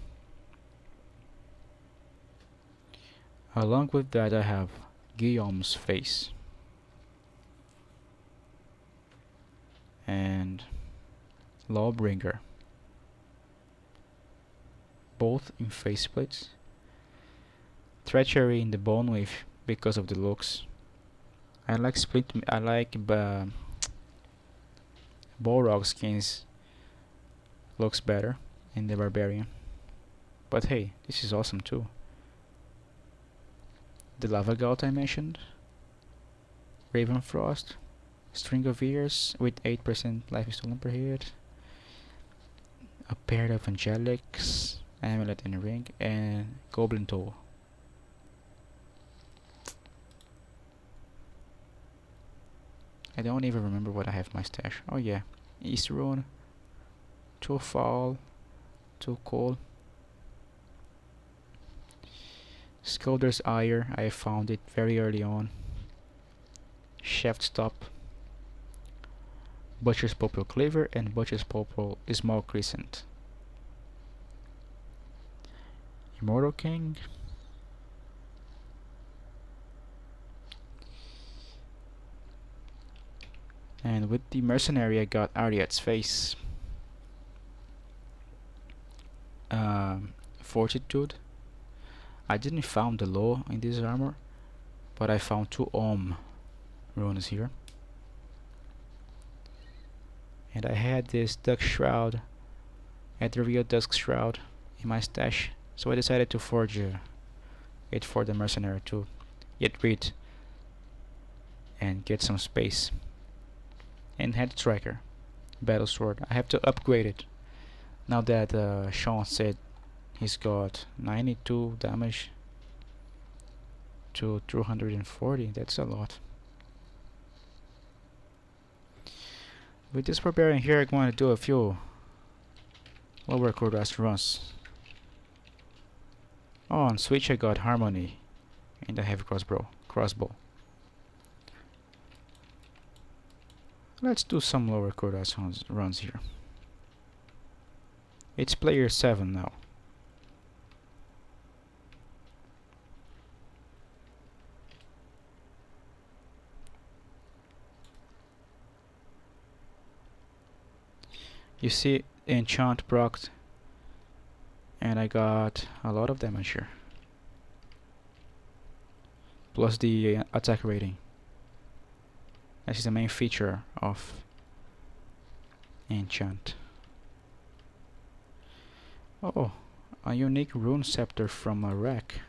Along with that, I have Guillaume's Face and Lawbringer, both in faceplates. Treachery in the bone wave because of the looks. I like Balrog skins. Looks better in the barbarian. But hey, this is awesome too. The Lava Gout I mentioned. Ravenfrost. String of Ears with 8% life stolen per hit. A pair of Angelics, Amulet and Ring, and Goblin Toe. I don't even remember what I have in my stash. Oh yeah, East Rune, 2 Fall, 2 Cold. Skulder's Ire, I found it very early on. Shaft Stop, Butcher's Purple Cleaver, and Butcher's Purple Small Crescent. Immortal King. And with the Mercenary I got Ariad's Face. Fortitude. I didn't found the law in this armor, but I found 2 Ohm runes here. And I had this Dusk Shroud, Ethereal Dusk Shroud in my stash, so I decided to forge it for the Mercenary to get rid and get some space. And Head Striker, Battle Sword. I have to upgrade it now that Sean said he's got 92 damage to 240. That's a lot. With this barbarian here, I'm going to do a few lower Kurdas runs. Oh, on Switch I got Harmony and I have crossbow. Let's do some lower Kurdas runs here. It's player 7 now. You see, enchant procced, and I got a lot of damage here. Plus the attack rating. This is the main feature of enchant. Oh, a unique rune scepter from a wreck.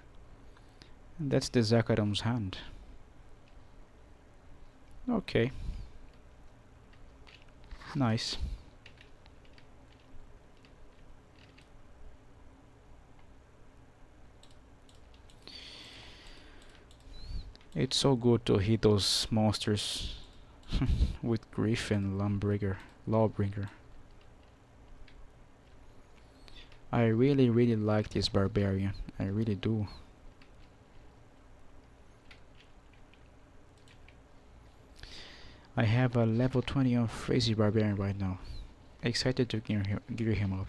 That's the Zakadom's hand. Okay. Nice. It's so good to hit those monsters with Grief and Lawbringer. I really like this barbarian. I really do. I have a level 20 on Crazy Barbarian right now. Excited to gear him up.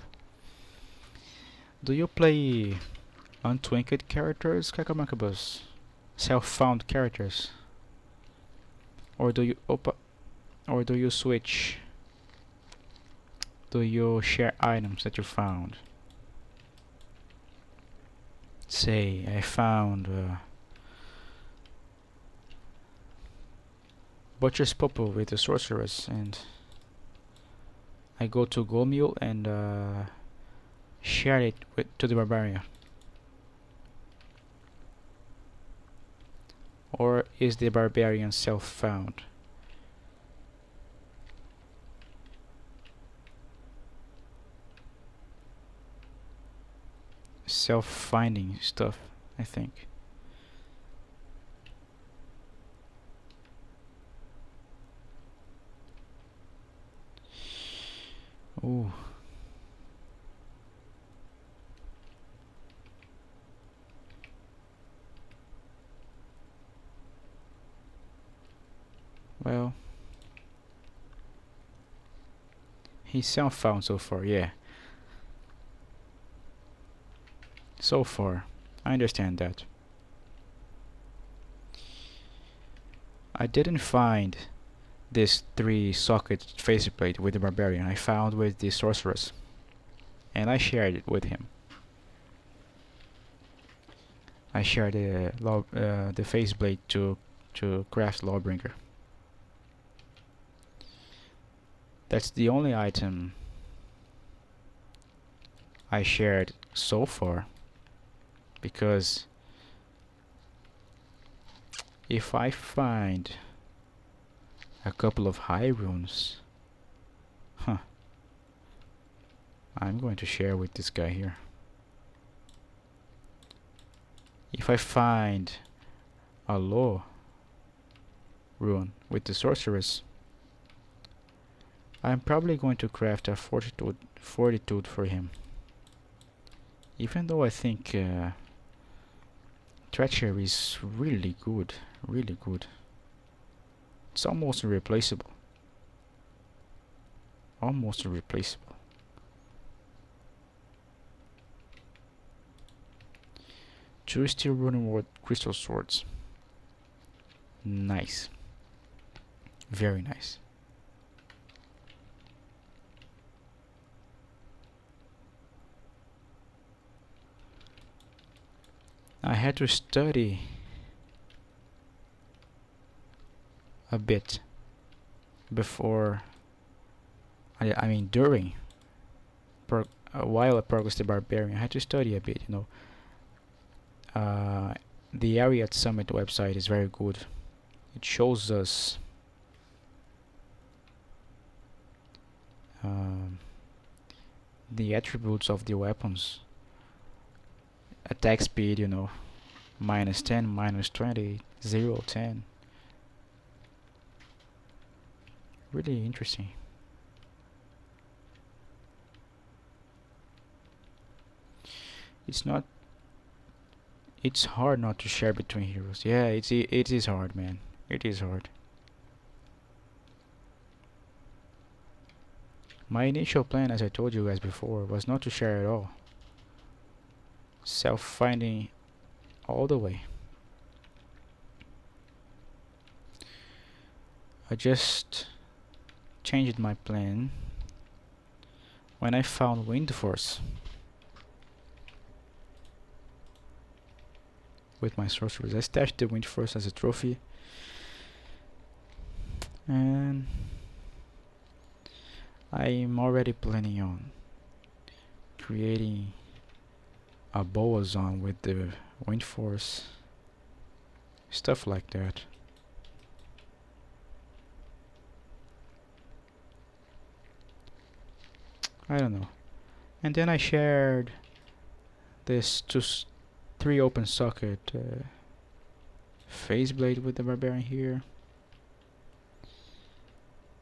Do you play Untwinked characters, Kakamakabus? Self-found characters? Or do you switch? Do you share items that you found? Say, I found Butcher's Popo with the Sorceress, and I go to Golmule and share it to the Barbarian. Or is the Barbarian self-found? Self-finding stuff, I think. Ooh. Well, he's self-found so far, yeah. So far, I understand that. I didn't find this 3-socket faceplate with the Barbarian. I found with the Sorceress, and I shared it with him. I shared the faceplate to craft Lawbringer. That's the only item I shared so far, because if I find a couple of high runes, I'm going to share with this guy here. If I find a low rune with the Sorceress, I'm probably going to craft a Fortitude for him. Even though I think Thresher is really good, really good. It's almost irreplaceable. Almost irreplaceable. Two steel running with crystal swords. Nice. Very nice. I had to study a bit before, I mean during, while I progressed the Barbarian. I had to study a bit, you know. The Area at Summit website is very good. It shows us the attributes of the weapons. Attack speed, you know, -10, -20, 0, 10. Really interesting. It's hard not to share between heroes. Yeah, it is hard, man. It is hard. My initial plan, as I told you guys before, was not to share at all. Self-finding all the way. I just changed my plan when I found Wind Force with my sorcerers. I stashed the Wind Force as a trophy, and I'm already planning on creating a boa zone with the Wind Force, stuff like that. I don't know. And then I shared this 3 open socket phase blade with the barbarian here.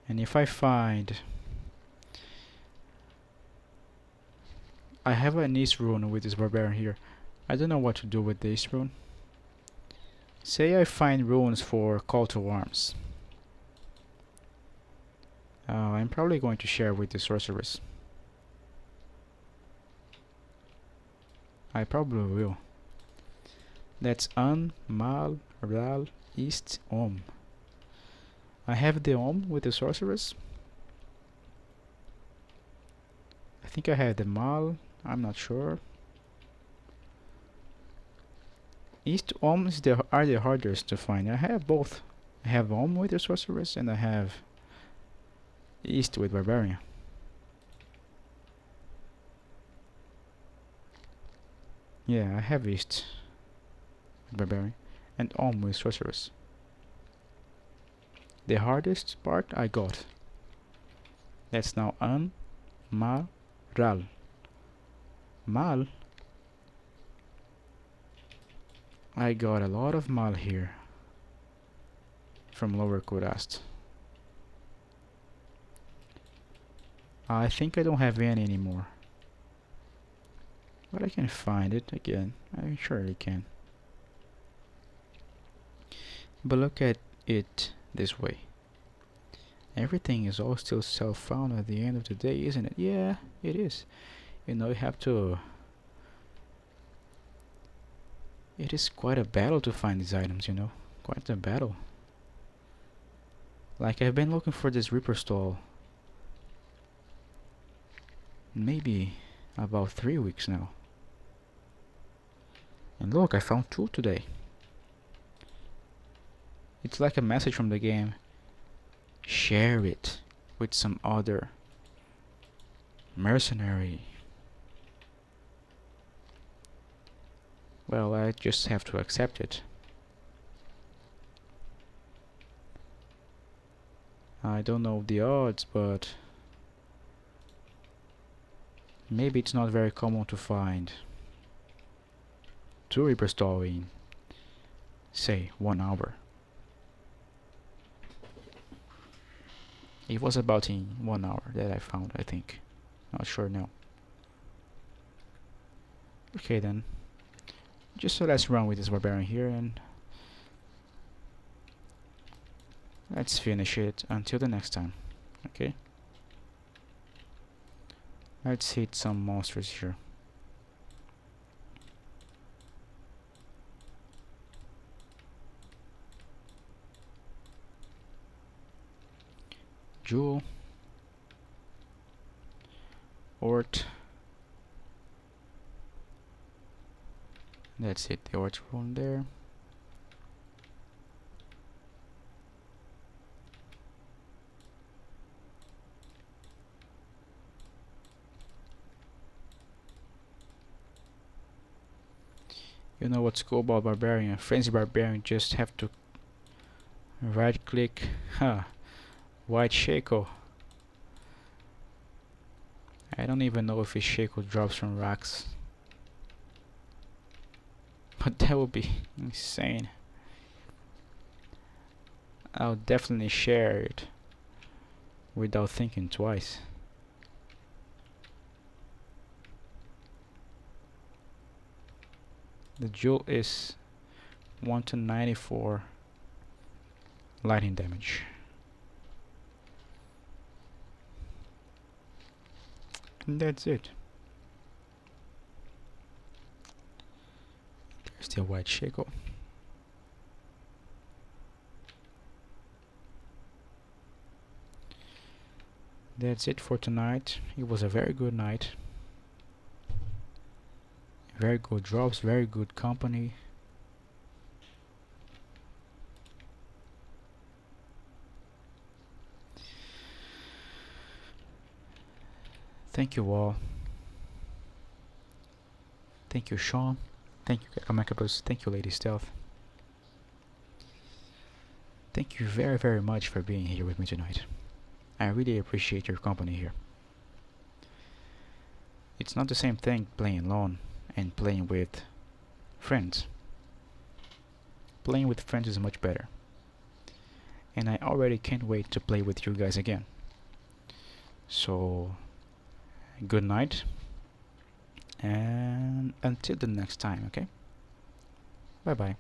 And if I find, I have an East rune with this barbarian here. I don't know what to do with the East rune. Say I find runes for call to arms. I'm probably going to share with the sorceress. I probably will. That's An, Mal, Ral, East, Om. I have the Om with the sorceress. I think I have the Mal, I'm not sure. East Oms are the hardest to find. I have both. I have Om with the sorceress and I have East with barbarian. Yeah, I have East with barbarian and Om with sorceress. The hardest part I got. That's now An, Ma, Ral. Mal. I got a lot of Mal here from Lower Kurast. I think I don't have any anymore, but I can find it again. I surely can. But look at it this way. Everything is all still self-found at the end of the day, isn't it? Yeah, it is. You know, you have to... It is quite a battle to find these items, you know. Quite a battle. Like, I've been looking for this Reaper stall maybe about 3 weeks now. And look, I found 2 today. It's like a message from the game. Share it with some other mercenary. Well, I just have to accept it. I don't know the odds, but maybe it's not very common to find 2 Reaper stall in, say, 1 hour. It was about in 1 hour that I found, I think. Not sure now. Okay then. Just so let's run with this barbarian here and let's finish it until the next time. Okay? Let's hit some monsters here. Jewel. Ort. That's it, the Ort rune there. You know what's cool about Barbarian? Frenzy Barbarian just have to right click, white Shako. I don't even know if his Shako drops from rocks. But that would be insane. I'll definitely share it without thinking twice. The jewel is 1 to 94 lightning damage. And that's it. There's the white Shako. That's it for tonight. It was a very good night. Very good drops, very good company. Thank you all. Thank you, Sean. Thank you, Kakamekabus. Thank you, Lady Stealth. Thank you very, very much for being here with me tonight. I really appreciate your company here. It's not the same thing playing alone and playing with friends. Playing with friends is much better. And I already can't wait to play with you guys again. So, good night. And until the next time, okay? Bye bye.